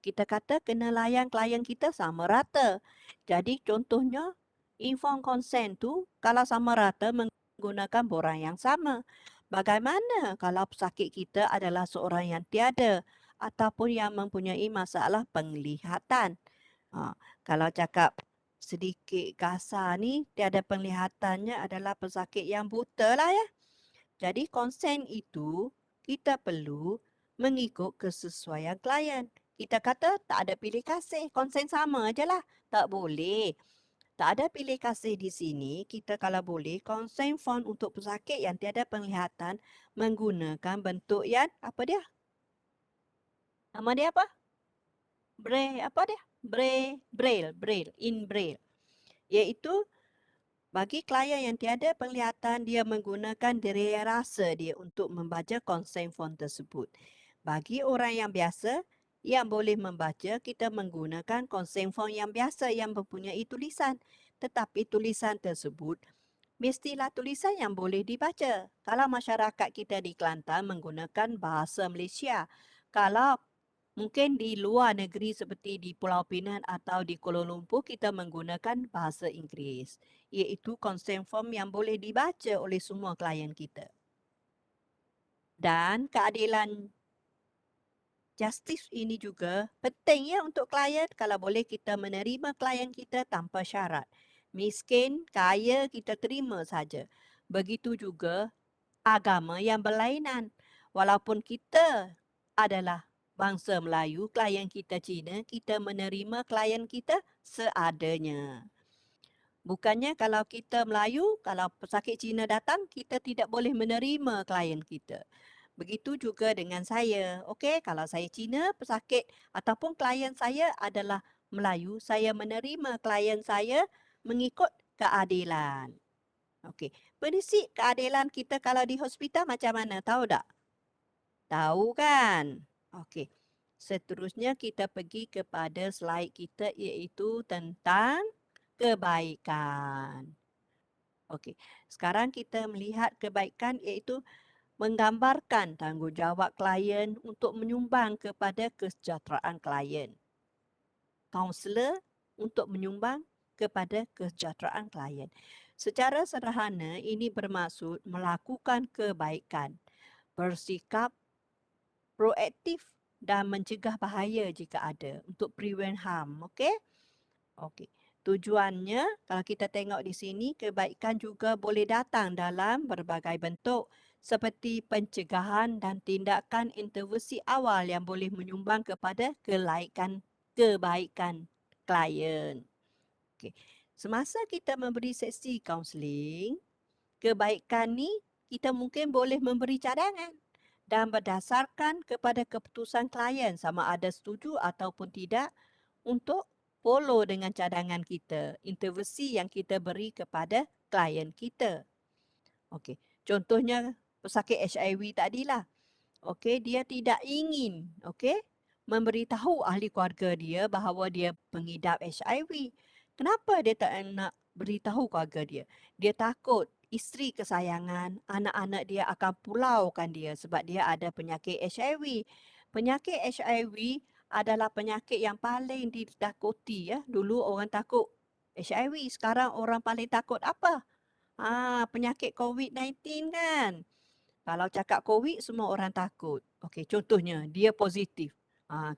kita kata kena layan klien kita sama rata. Jadi contohnya, informed consent tu kalau sama rata menggunakan borang yang sama. Bagaimana kalau pesakit kita adalah seorang yang tiada ataupun yang mempunyai masalah penglihatan? Kalau cakap sedikit kasar ni, tiada penglihatannya adalah pesakit yang buta lah ya. Jadi konsen itu kita perlu mengikut kesesuaian klien. Kita kata tak ada pilih kasih, konsen sama je lah. Tak boleh. Tak ada pilih kasih di sini. Kita kalau boleh konsen font untuk pesakit yang tiada penglihatan menggunakan bentuk yang apa dia? Nama dia apa? Braille, apa dia? Braille, in Braille. Iaitu bagi klien yang tiada penglihatan, dia menggunakan daya rasa dia untuk membaca consent form tersebut. Bagi orang yang biasa, yang boleh membaca, kita menggunakan consent form yang biasa yang mempunyai tulisan. Tetapi tulisan tersebut mestilah tulisan yang boleh dibaca. Kalau masyarakat kita di Kelantan menggunakan bahasa Malaysia, kalau mungkin di luar negeri seperti di Pulau Pinang atau di Kuala Lumpur kita menggunakan bahasa Inggeris, iaitu consent form yang boleh dibaca oleh semua klien kita. Dan keadilan justice ini juga penting ya untuk klien. Kalau boleh kita menerima klien kita tanpa syarat. Miskin, kaya kita terima saja. Begitu juga agama yang berlainan. Walaupun kita adalah bangsa Melayu, klien kita Cina, kita menerima klien kita seadanya. Bukannya kalau kita Melayu, kalau pesakit Cina datang, kita tidak boleh menerima klien kita. Begitu juga dengan saya. Okey, kalau saya Cina, pesakit ataupun klien saya adalah Melayu, saya menerima klien saya mengikut keadilan. Okey, prinsip keadilan kita kalau di hospital macam mana? Tahu tak? Tahu kan? Okey. Seterusnya kita pergi kepada slide kita iaitu tentang kebaikan. Okey. Sekarang kita melihat kebaikan iaitu menggambarkan tanggungjawab klien untuk menyumbang kepada kesejahteraan klien. Kaunselor untuk menyumbang kepada kesejahteraan klien. Secara sederhana, ini bermaksud melakukan kebaikan, bersikap proaktif dan mencegah bahaya jika ada untuk prevent harm. Okey? Okey. Tujuannya, kalau kita tengok di sini, kebaikan juga boleh datang dalam berbagai bentuk seperti pencegahan dan tindakan intervensi awal yang boleh menyumbang kepada kebaikan klien. Okey. Semasa kita memberi sesi kaunseling, kebaikan ni kita mungkin boleh memberi cadangan dan berdasarkan kepada keputusan klien sama ada setuju ataupun tidak untuk follow dengan cadangan kita, intervensi yang kita beri kepada klien kita. Okey, contohnya pesakit HIV tadilah. Okey, dia tidak ingin, okey, memberitahu ahli keluarga dia bahawa dia pengidap HIV. Kenapa dia tak nak beritahu keluarga dia? Dia takut isteri kesayangan, anak-anak dia akan pulaukan dia sebab dia ada penyakit HIV. Penyakit HIV adalah penyakit yang paling ditakuti ya. Dulu orang takut HIV, sekarang orang paling takut apa? Penyakit COVID-19 kan. Kalau cakap COVID, semua orang takut. Okey, contohnya dia positif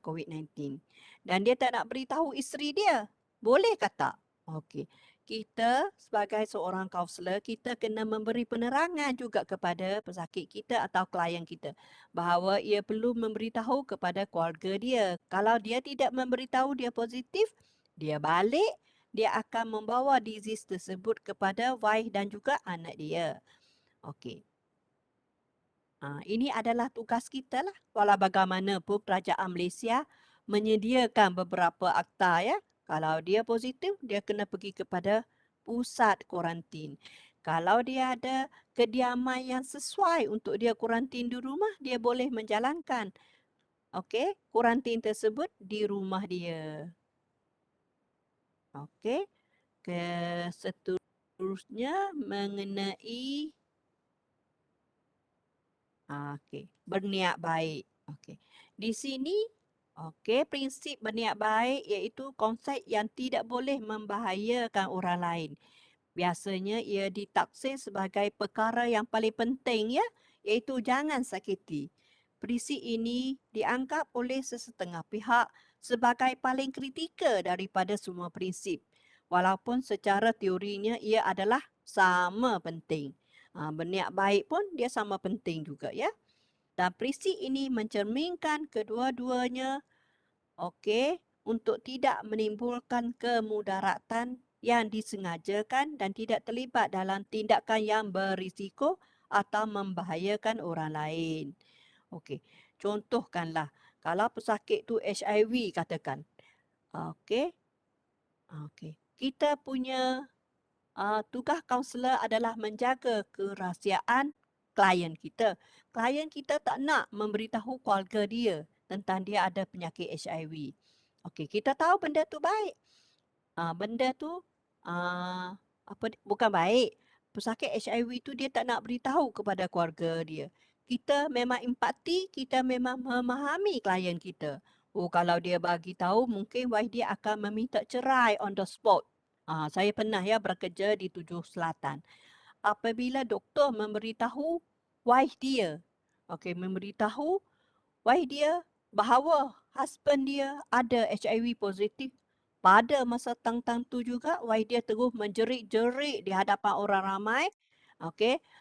COVID-19 dan dia tak nak beritahu isteri dia. Boleh ke tak? Okey. Kita sebagai seorang kaunselor, kita kena memberi penerangan juga kepada pesakit kita atau klien kita bahawa ia perlu memberitahu kepada keluarga dia. Kalau dia tidak memberitahu dia positif, dia balik, dia akan membawa disease tersebut kepada wife dan juga anak dia. Okey. Ini adalah tugas kita lah. Walau bagaimanapun kerajaan Malaysia menyediakan beberapa akta ya. Kalau dia positif, dia kena pergi kepada pusat kuarantin. Kalau dia ada kediaman yang sesuai untuk dia kuarantin di rumah, dia boleh menjalankan kuarantin tersebut di rumah dia. Okey. Seterusnya mengenai berniat baik. Di sini, prinsip berniat baik iaitu konsep yang tidak boleh membahayakan orang lain. Biasanya ia ditaksir sebagai perkara yang paling penting ya, iaitu jangan sakiti. Prinsip ini dianggap oleh sesetengah pihak sebagai paling kritikal daripada semua prinsip. Walaupun secara teorinya ia adalah sama penting. Berniat baik pun dia sama penting juga ya. Dan prinsip ini mencerminkan kedua-duanya untuk tidak menimbulkan kemudaratan yang disengajakan dan tidak terlibat dalam tindakan yang berisiko atau membahayakan orang lain. Okey, contohkanlah kalau pesakit tu HIV katakan. Okey. Kita punya tugas kaunselor adalah menjaga kerahsiaan klien kita. Klien kita tak nak memberitahu keluarga dia tentang dia ada penyakit HIV. Okey, kita tahu benda tu baik. Benda tu bukan baik. Pesakit HIV tu dia tak nak beritahu kepada keluarga dia. Kita memang empati, kita memang memahami klien kita. Kalau dia bagi tahu mungkin wife dia akan meminta cerai on the spot. Saya pernah ya bekerja di Tujuh Selatan. Apabila doktor memberitahu wife dia, memberitahu wife dia bahawa husband dia ada HIV positif, pada masa tang-tang tu juga wife dia terus menjerit-jerit di hadapan orang ramai,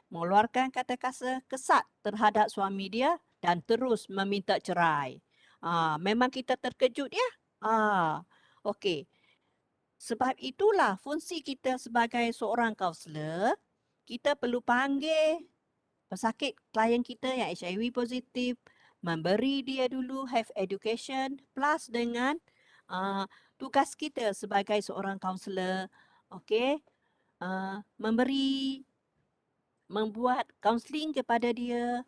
mengeluarkan kata-kata kesat terhadap suami dia dan terus meminta cerai. Memang kita terkejut ya. Okey. Sebab itulah fungsi kita sebagai seorang kaunselor, kita perlu panggil pesakit klien kita yang HIV positif, memberi dia dulu health education plus dengan tugas kita sebagai seorang kaunselor, membuat kaunseling kepada dia,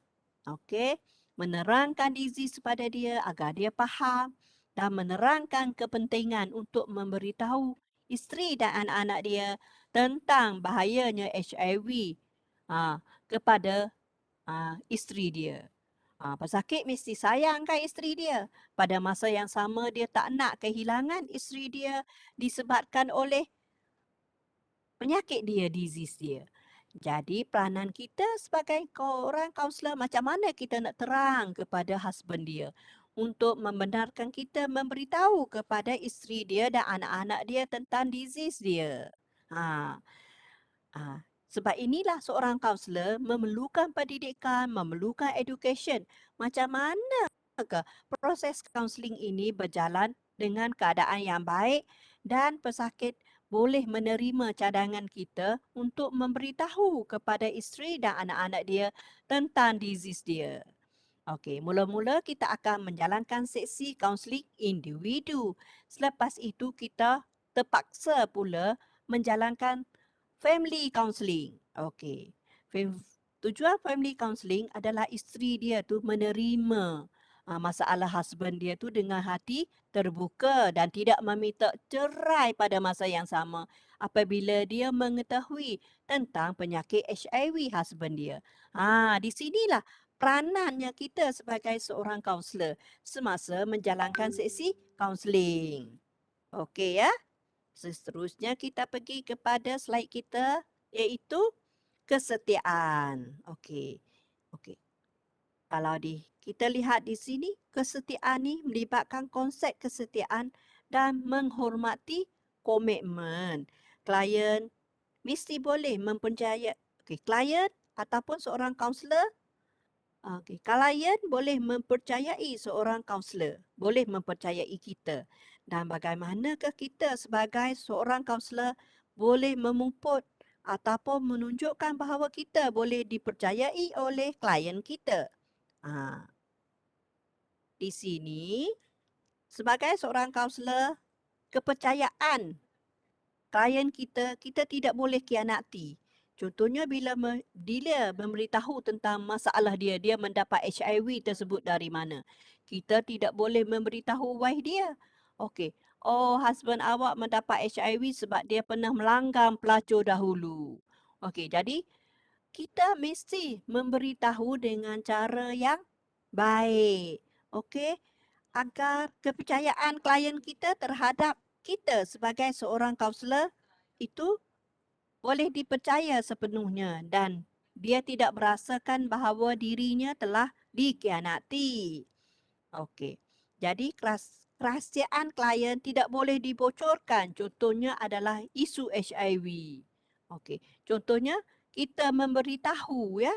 menerangkan disease kepada dia agar dia faham dan menerangkan kepentingan untuk memberitahu isteri dan anak-anak dia tentang bahayanya HIV kepada isteri dia. Pesakit mesti sayangkan isteri dia. Pada masa yang sama dia tak nak kehilangan isteri dia disebabkan oleh penyakit dia, disease dia. Jadi peranan kita sebagai orang kaunselor, macam mana kita nak terang kepada husband dia untuk membenarkan kita memberitahu kepada isteri dia dan anak-anak dia tentang disease dia. Ha. Sebab inilah seorang kaunselor memerlukan pendidikan, memerlukan education. Macam mana proses kaunseling ini berjalan dengan keadaan yang baik dan pesakit boleh menerima cadangan kita untuk memberitahu kepada isteri dan anak-anak dia tentang disease dia. Okey, mula-mula kita akan menjalankan sesi kaunseling individu. Selepas itu kita terpaksa pula menjalankan family counselling. Okey. Tujuan family counselling adalah isteri dia tu menerima masalah husband dia tu dengan hati terbuka dan tidak meminta cerai pada masa yang sama apabila dia mengetahui tentang penyakit HIV husband dia. Di sinilah peranannya kita sebagai seorang kaunselor semasa menjalankan sesi kaunseling. Okey ya. Seterusnya kita pergi kepada slide kita iaitu kesetiaan. Okey. Okey. Kalau kita lihat di sini, kesetiaan ni melibatkan konsep kesetiaan dan menghormati komitmen. Klien mesti boleh mempercayai, klien ataupun seorang kaunselor, klien boleh mempercayai seorang kaunselor, boleh mempercayai kita. Dan bagaimanakah kita sebagai seorang kaunselor boleh memuput ataupun menunjukkan bahawa kita boleh dipercayai oleh klien kita. Ah, di sini, sebagai seorang kaunselor, kepercayaan klien kita, kita tidak boleh khianati. Contohnya bila memberitahu tentang masalah dia, dia mendapat HIV tersebut dari mana. Kita tidak boleh memberitahu wife dia. Okey, oh husband awak mendapat HIV sebab dia pernah melanggar pelacur dahulu. Okey, jadi kita mesti memberitahu dengan cara yang baik. Okey, agar kepercayaan klien kita terhadap kita sebagai seorang kaunselor itu boleh dipercaya sepenuhnya dan dia tidak merasakan bahawa dirinya telah dikhianati. Okey. Jadi kerahsiaan klien tidak boleh dibocorkan. Contohnya adalah isu HIV. Okey. Contohnya kita memberitahu ya,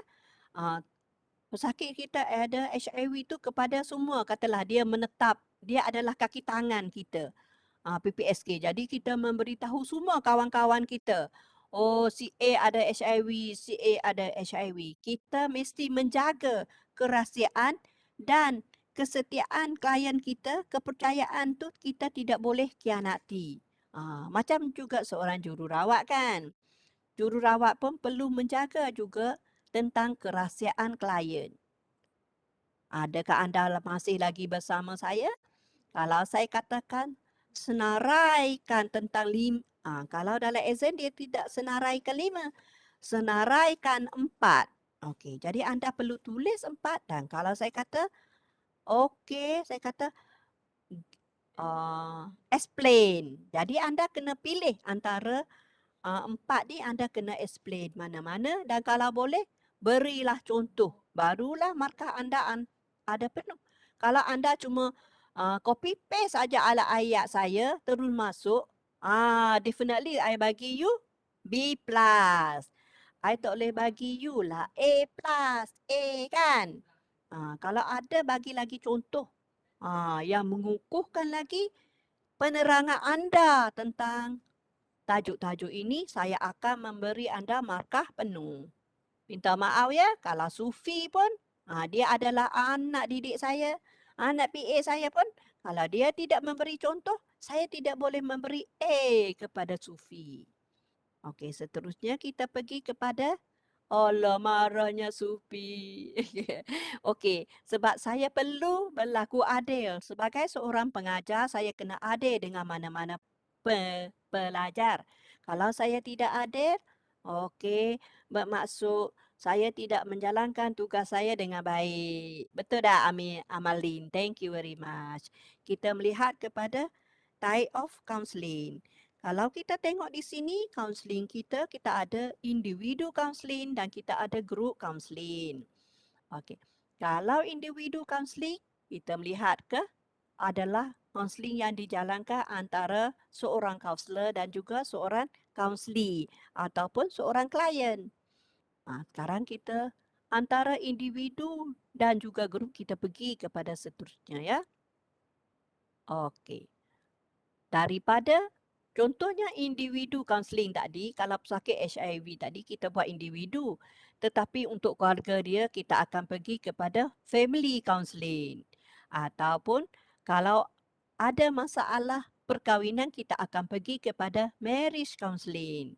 pesakit kita ada HIV itu kepada semua. Katalah dia menetap, dia adalah kaki tangan kita. PPSK. Jadi kita memberitahu semua kawan-kawan kita. Oh, si A ada HIV, si A ada HIV. Kita mesti menjaga kerahsiaan dan kesetiaan klien kita, kepercayaan tu kita tidak boleh khianati. Macam juga seorang jururawat kan. Jururawat pun perlu menjaga juga tentang kerahsiaan klien. Adakah anda masih lagi bersama saya? Kalau saya katakan senaraikan tentang kalau dalam exam dia tidak senaraikan 5, senaraikan 4. Okey, jadi anda perlu tulis 4 dan kalau saya kata, okey, saya kata explain. Jadi anda kena pilih antara 4 ni anda kena explain mana-mana dan kalau boleh berilah contoh. Barulah markah anda ada penuh. Kalau anda cuma copy paste saja ala ayat saya terus masuk, definitely I bagi you B+. I tak boleh bagi you lah A+, A kan? Kalau ada bagi lagi contoh yang mengukuhkan lagi penerangan anda tentang tajuk-tajuk ini, saya akan memberi anda markah penuh. Minta maaf ya, kalau Sufi pun, dia adalah anak didik saya, anak PA saya pun, kalau dia tidak memberi contoh, saya tidak boleh memberi A kepada Sufi. Okey, seterusnya kita pergi kepada Allah marahnya Sufi. Okey, sebab saya perlu berlaku adil. Sebagai seorang pengajar, saya kena adil dengan mana-mana pelajar. Kalau saya tidak adil, okey, bermaksud saya tidak menjalankan tugas saya dengan baik. Betul tak Amalin? Thank you very much. Kita melihat kepada type of counselling. Kalau kita tengok di sini, counselling kita ada individu counselling dan kita ada group counselling. Okey. Kalau individu counselling, kita melihat ke adalah counselling yang dijalankan antara seorang kaunselor dan juga seorang kaunseli ataupun seorang klien. Sekarang kita antara individu dan juga grup kita pergi kepada seterusnya ya. Okey. Daripada contohnya individu kaunseling tadi, kalau pesakit HIV tadi kita buat individu. Tetapi untuk keluarga dia kita akan pergi kepada family counseling. Ataupun kalau ada masalah perkahwinan kita akan pergi kepada marriage counseling.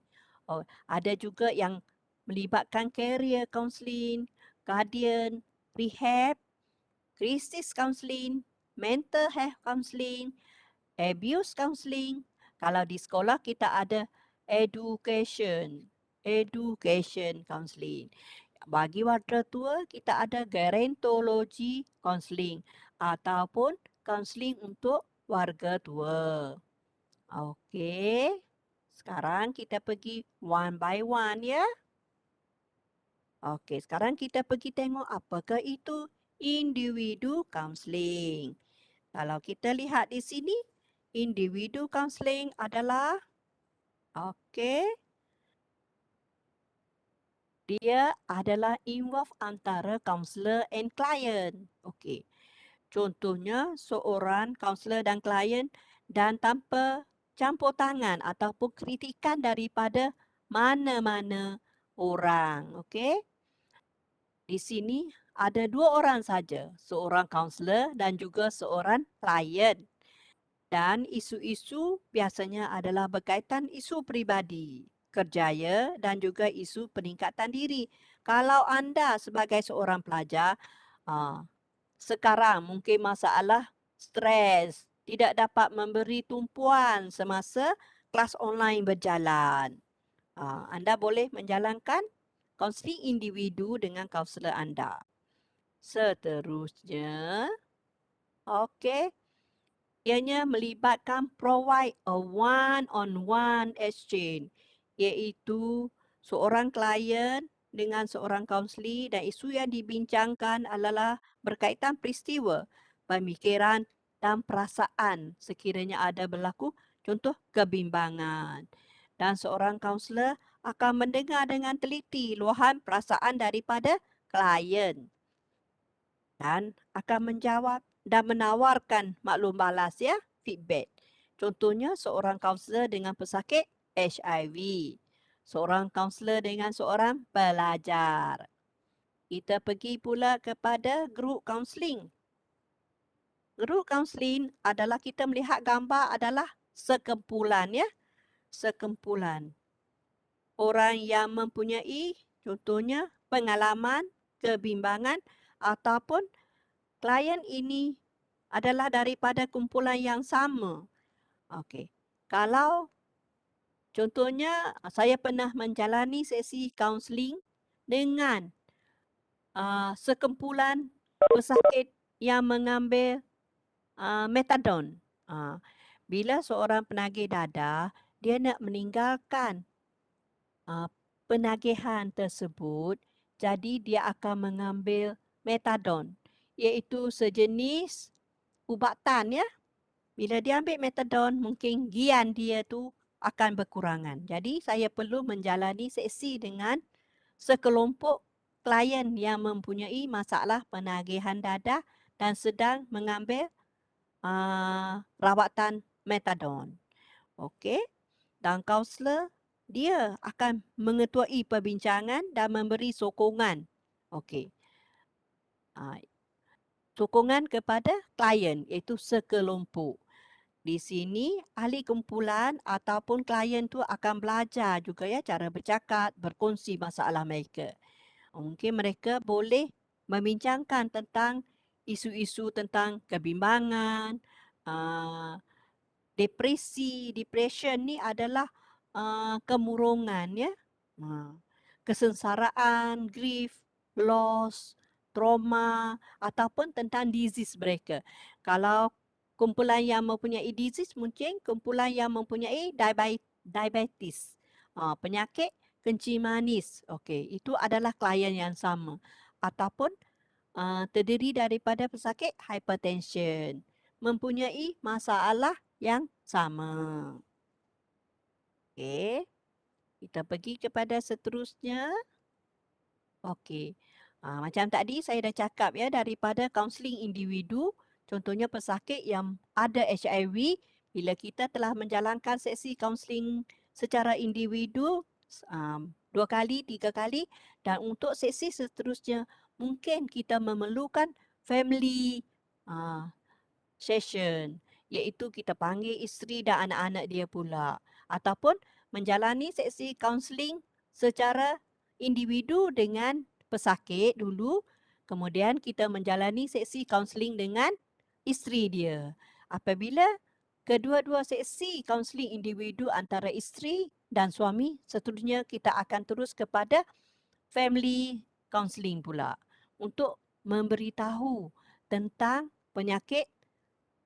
Ada juga yang melibatkan career counseling, guardian, rehab krisis counselling, mental health counselling, abuse counselling. Kalau di sekolah kita ada education counselling. Bagi warga tua kita ada gerontologi counselling ataupun counselling untuk warga tua. Okey. Sekarang kita pergi one by one ya. Okey, sekarang kita pergi tengok apakah itu individu counselling. Kalau kita lihat di sini, individu counselling adalah okey, dia adalah involve antara kaunselor and client. Okey. Contohnya seorang kaunselor dan klien dan tanpa campur tangan ataupun kritikan daripada mana-mana orang. Okey. Di sini ada dua orang saja, seorang kaunselor dan juga seorang klien. Dan isu-isu biasanya adalah berkaitan isu peribadi, kerjaya dan juga isu peningkatan diri. Kalau anda sebagai seorang pelajar, sekarang mungkin masalah stres, tidak dapat memberi tumpuan semasa kelas online berjalan. Anda boleh menjalankan kaunseling individu dengan kaunselor anda. Seterusnya, okey, ianya melibatkan provide a one-on-one exchange, iaitu seorang klien dengan seorang kaunselir dan isu yang dibincangkan adalah berkaitan peristiwa, pemikiran dan perasaan sekiranya ada berlaku contoh kebimbangan. Dan seorang kaunselor akan mendengar dengan teliti luahan perasaan daripada klien dan akan menjawab dan menawarkan maklum balas ya, feedback. Contohnya seorang kaunselor dengan pesakit HIV, seorang kaunselor dengan seorang pelajar. Kita pergi pula kepada group counselling. Group counselling adalah kita melihat gambar adalah sekumpulan ya, sekumpulan orang yang mempunyai contohnya pengalaman, kebimbangan ataupun klien ini adalah daripada kumpulan yang sama. Okey. Kalau contohnya saya pernah menjalani sesi kaunseling dengan sekumpulan pesakit yang mengambil metadon. Bila seorang penagih dadah, dia nak meninggalkan penagihan tersebut, jadi dia akan mengambil metadon, iaitu sejenis ubatan ya. Bila dia ambil metadon, mungkin gian dia tu akan berkurangan. Jadi saya perlu menjalani sesi dengan sekelompok klien yang mempunyai masalah penagihan dadah dan sedang mengambil rawatan metadon. Okey. Dan kaunselor dia akan mengetuai perbincangan dan memberi sokongan. Okey. Sokongan kepada klien iaitu sekelompok. Di sini ahli kumpulan ataupun klien tu akan belajar juga ya cara bercakap, berkongsi masalah mereka. Mungkin mereka boleh membincangkan tentang isu-isu tentang kebimbangan, depression ni adalah kemurungan ya. Kesengsaraan, grief, loss, trauma ataupun tentang disease mereka. Kalau kumpulan yang mempunyai disease mungkin kumpulan yang mempunyai diabetes. Penyakit kencing manis. Okey, itu adalah klien yang sama. Ataupun terdiri daripada pesakit hypertension. Mempunyai masalah yang sama. Okey. Kita pergi kepada seterusnya. Okey. Macam tadi saya dah cakap ya daripada kaunseling individu, contohnya pesakit yang ada HIV, bila kita telah menjalankan sesi kaunseling secara individu 2 kali, 3 kali dan untuk sesi seterusnya mungkin kita memerlukan family session, iaitu kita panggil isteri dan anak-anak dia pula ataupun menjalani sesi kaunseling secara individu dengan pesakit dulu Kemudian kita menjalani sesi kaunseling dengan isteri dia. Apabila kedua-dua sesi kaunseling individu antara isteri dan suami, seterusnya kita akan terus kepada family counselling pula untuk memberitahu tentang penyakit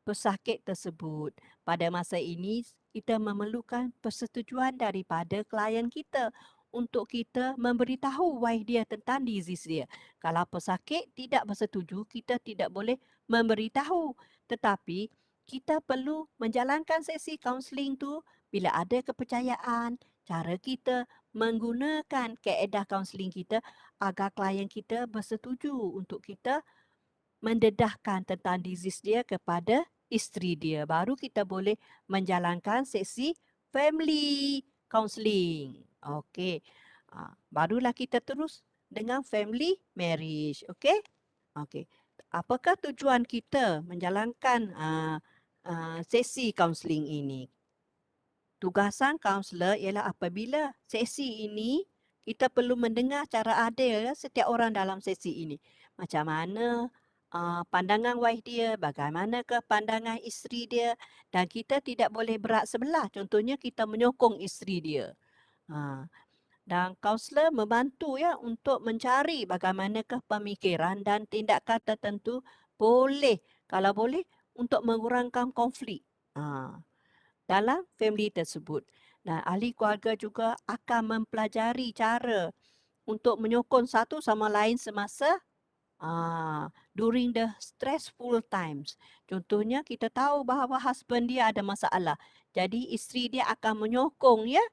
pesakit tersebut. Pada masa ini, kita memerlukan persetujuan daripada klien kita untuk kita memberitahu wife dia tentang disease dia. Kalau pesakit tidak bersetuju, kita tidak boleh memberitahu. Tetapi kita perlu menjalankan sesi kaunseling tu bila ada kepercayaan, cara kita menggunakan kaedah kaunseling kita agar klien kita bersetuju untuk kita mendedahkan tentang disease dia kepada isteri dia. Baru kita boleh menjalankan sesi family counselling. Okey. Barulah kita terus dengan family marriage. Okey? Okey. Apakah tujuan kita menjalankan sesi kaunseling ini? Tugasan kaunselor ialah apabila sesi ini kita perlu mendengar cara adil setiap orang dalam sesi ini. Macam mana pandangan wife dia, bagaimanakah pandangan isteri dia, dan kita tidak boleh berat sebelah. Contohnya kita menyokong isteri dia. Dan kaunselor membantu ya untuk mencari bagaimanakah pemikiran dan tindakan tertentu boleh, kalau boleh, untuk mengurangkan konflik dalam family tersebut. Dan ahli keluarga juga akan mempelajari cara untuk menyokong satu sama lain semasa during the stressful times. Contohnya kita tahu bahawa husband dia ada masalah. Jadi isteri dia akan menyokong ya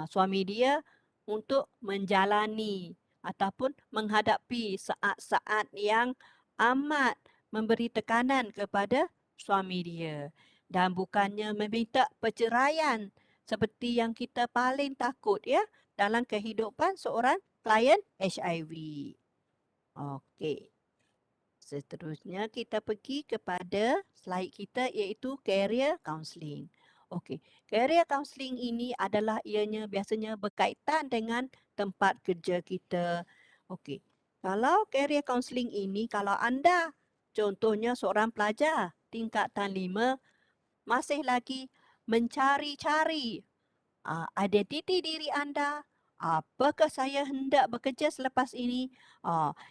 suami dia untuk menjalani ataupun menghadapi saat-saat yang amat memberi tekanan kepada suami dia. Dan bukannya meminta perceraian seperti yang kita paling takut ya dalam kehidupan seorang klien HIV. Okey. Seterusnya kita pergi kepada slide kita iaitu career counselling. Okey, career counselling ini adalah ianya biasanya berkaitan dengan tempat kerja kita. Okey. Kalau career counselling ini, kalau anda contohnya seorang pelajar tingkatan 5 masih lagi mencari-cari identiti diri anda, apakah saya hendak bekerja selepas ini.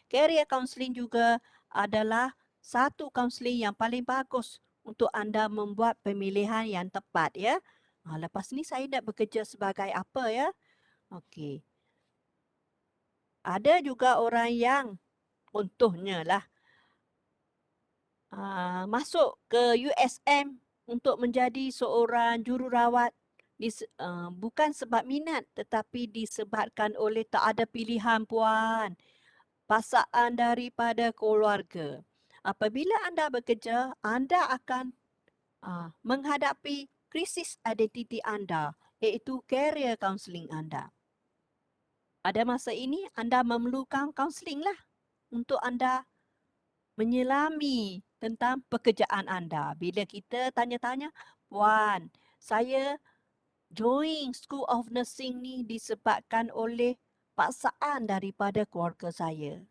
Career counselling juga adalah satu kaunseling yang paling bagus untuk anda membuat pemilihan yang tepat ya. Lepas ni saya nak bekerja sebagai apa ya? Okey. Ada juga orang yang contohnya lah masuk ke USM untuk menjadi seorang jururawat bukan sebab minat tetapi disebabkan oleh tak ada pilihan puan, paksaan daripada keluarga. Apabila anda bekerja, anda akan menghadapi krisis identiti anda iaitu career counselling anda. Pada masa ini anda memerlukan kaunseling lah untuk anda menyelami tentang pekerjaan anda. Bila kita tanya-tanya, puan, saya join School of Nursing ni disebabkan oleh paksaan daripada keluarga saya.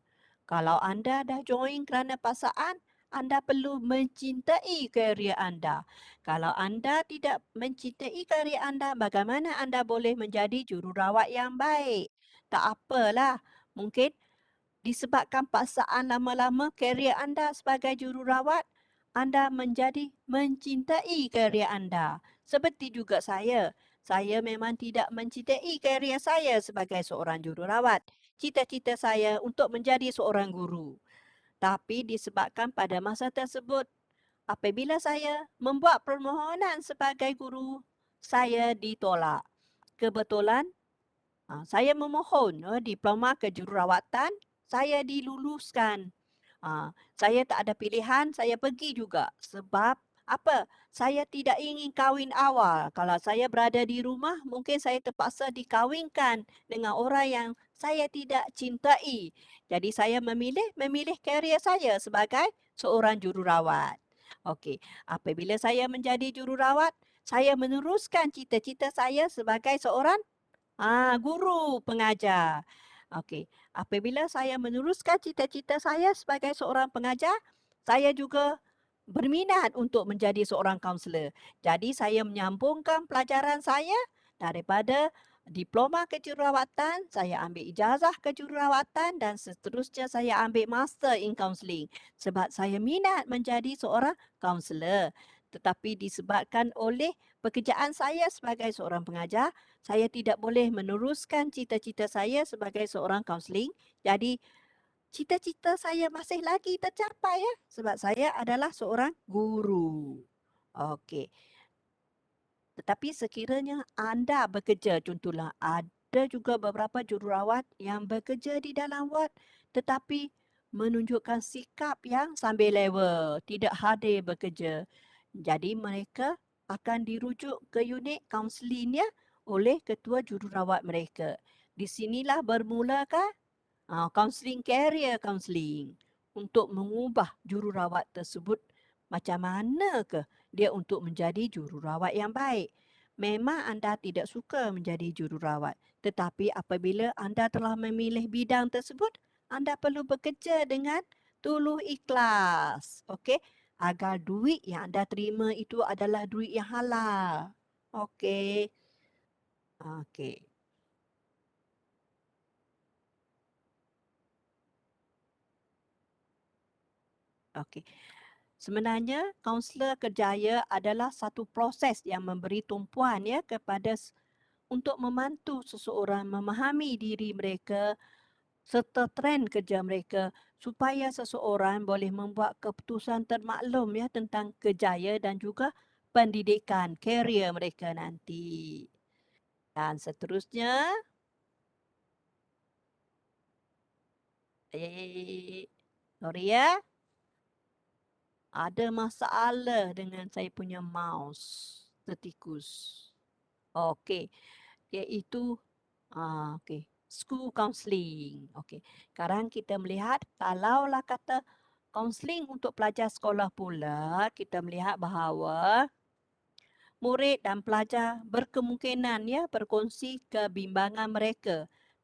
Kalau anda dah join kerana paksaan, anda perlu mencintai karier anda. Kalau anda tidak mencintai karier anda, bagaimana anda boleh menjadi jururawat yang baik? Tak apalah, mungkin disebabkan paksaan lama-lama karier anda sebagai jururawat, anda menjadi mencintai karier anda. Seperti juga saya. Saya memang tidak mencintai karier saya sebagai seorang jururawat. Cita-cita saya untuk menjadi seorang guru. Tapi disebabkan pada masa tersebut, apabila saya membuat permohonan sebagai guru, saya ditolak. Kebetulan saya memohon diploma kejururawatan, saya diluluskan. Saya tak ada pilihan, saya pergi juga. Sebab apa? Saya tidak ingin kahwin awal. Kalau saya berada di rumah, mungkin saya terpaksa dikahwinkan dengan orang yang saya tidak cintai. Jadi saya memilih karier saya sebagai seorang jururawat. Okey, apabila saya menjadi jururawat, saya meneruskan cita-cita saya sebagai seorang guru pengajar. Okey, apabila saya meneruskan cita-cita saya sebagai seorang pengajar, saya juga berminat untuk menjadi seorang kaunselor. Jadi saya menyambungkan pelajaran saya daripada diploma kejururawatan, saya ambil ijazah kejururawatan dan seterusnya saya ambil master in counselling sebab saya minat menjadi seorang kaunselor. Tetapi disebabkan oleh pekerjaan saya sebagai seorang pengajar, saya tidak boleh meneruskan cita-cita saya sebagai seorang kaunseling. Jadi cita-cita saya masih lagi tercapai ya sebab saya adalah seorang guru. Okey. Tetapi sekiranya anda bekerja, contohlah ada juga beberapa jururawat yang bekerja di dalam ward tetapi menunjukkan sikap yang sambil level, tidak hadir bekerja. Jadi mereka akan dirujuk ke unit kaunselingnya oleh ketua jururawat mereka. Di sinilah bermulakan counselling career counselling untuk mengubah jururawat tersebut macam mana ke dia untuk menjadi jururawat yang baik. Memang anda tidak suka menjadi jururawat, tetapi apabila anda telah memilih bidang tersebut, anda perlu bekerja dengan tuluh ikhlas. Okey, agar duit yang anda terima itu adalah duit yang halal. Okey. Okey. Okey. Sebenarnya kaunselor kerjaya adalah satu proses yang memberi tumpuan ya kepada untuk membantu seseorang memahami diri mereka serta trend kerja mereka supaya seseorang boleh membuat keputusan termaklum ya tentang kerjaya dan juga pendidikan karier mereka nanti. Dan seterusnya, sorry ya, ada masalah dengan saya punya mouse tertikus. Okey, iaitu okey, school counselling. Okey, sekarang kita melihat kalaulah kata kaunseling untuk pelajar sekolah pula, kita melihat bahawa murid dan pelajar berkemungkinan ya berkongsi kebimbangan mereka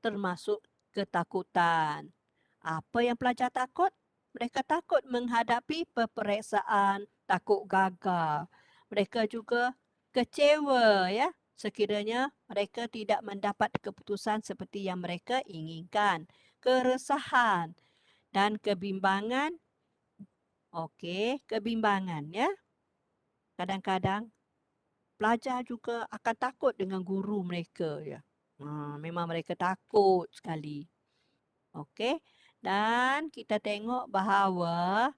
termasuk ketakutan. Apa yang pelajar takut? Mereka takut menghadapi peperiksaan, takut gagal. Mereka juga kecewa ya sekiranya mereka tidak mendapat keputusan seperti yang mereka inginkan. Keresahan dan kebimbangan. Okey, kebimbangan ya. Kadang-kadang pelajar juga akan takut dengan guru mereka ya. Memang mereka takut sekali. Okey. Dan kita tengok bahawa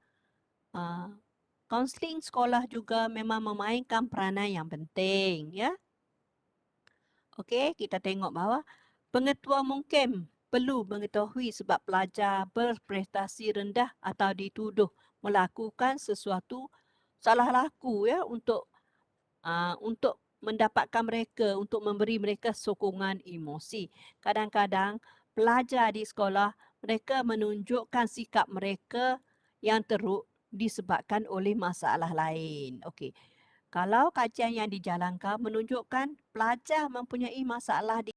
kaunseling sekolah juga memang memainkan peranan yang penting ya. Okey, kita tengok bahawa pengetua mungkin perlu mengetahui sebab pelajar berprestasi rendah atau dituduh melakukan sesuatu salah laku ya untuk mendapatkan mereka, untuk memberi mereka sokongan emosi. Kadang-kadang pelajar di sekolah, mereka menunjukkan sikap mereka yang teruk disebabkan oleh masalah lain. Okey. Kalau kajian yang dijalankan menunjukkan pelajar mempunyai masalah di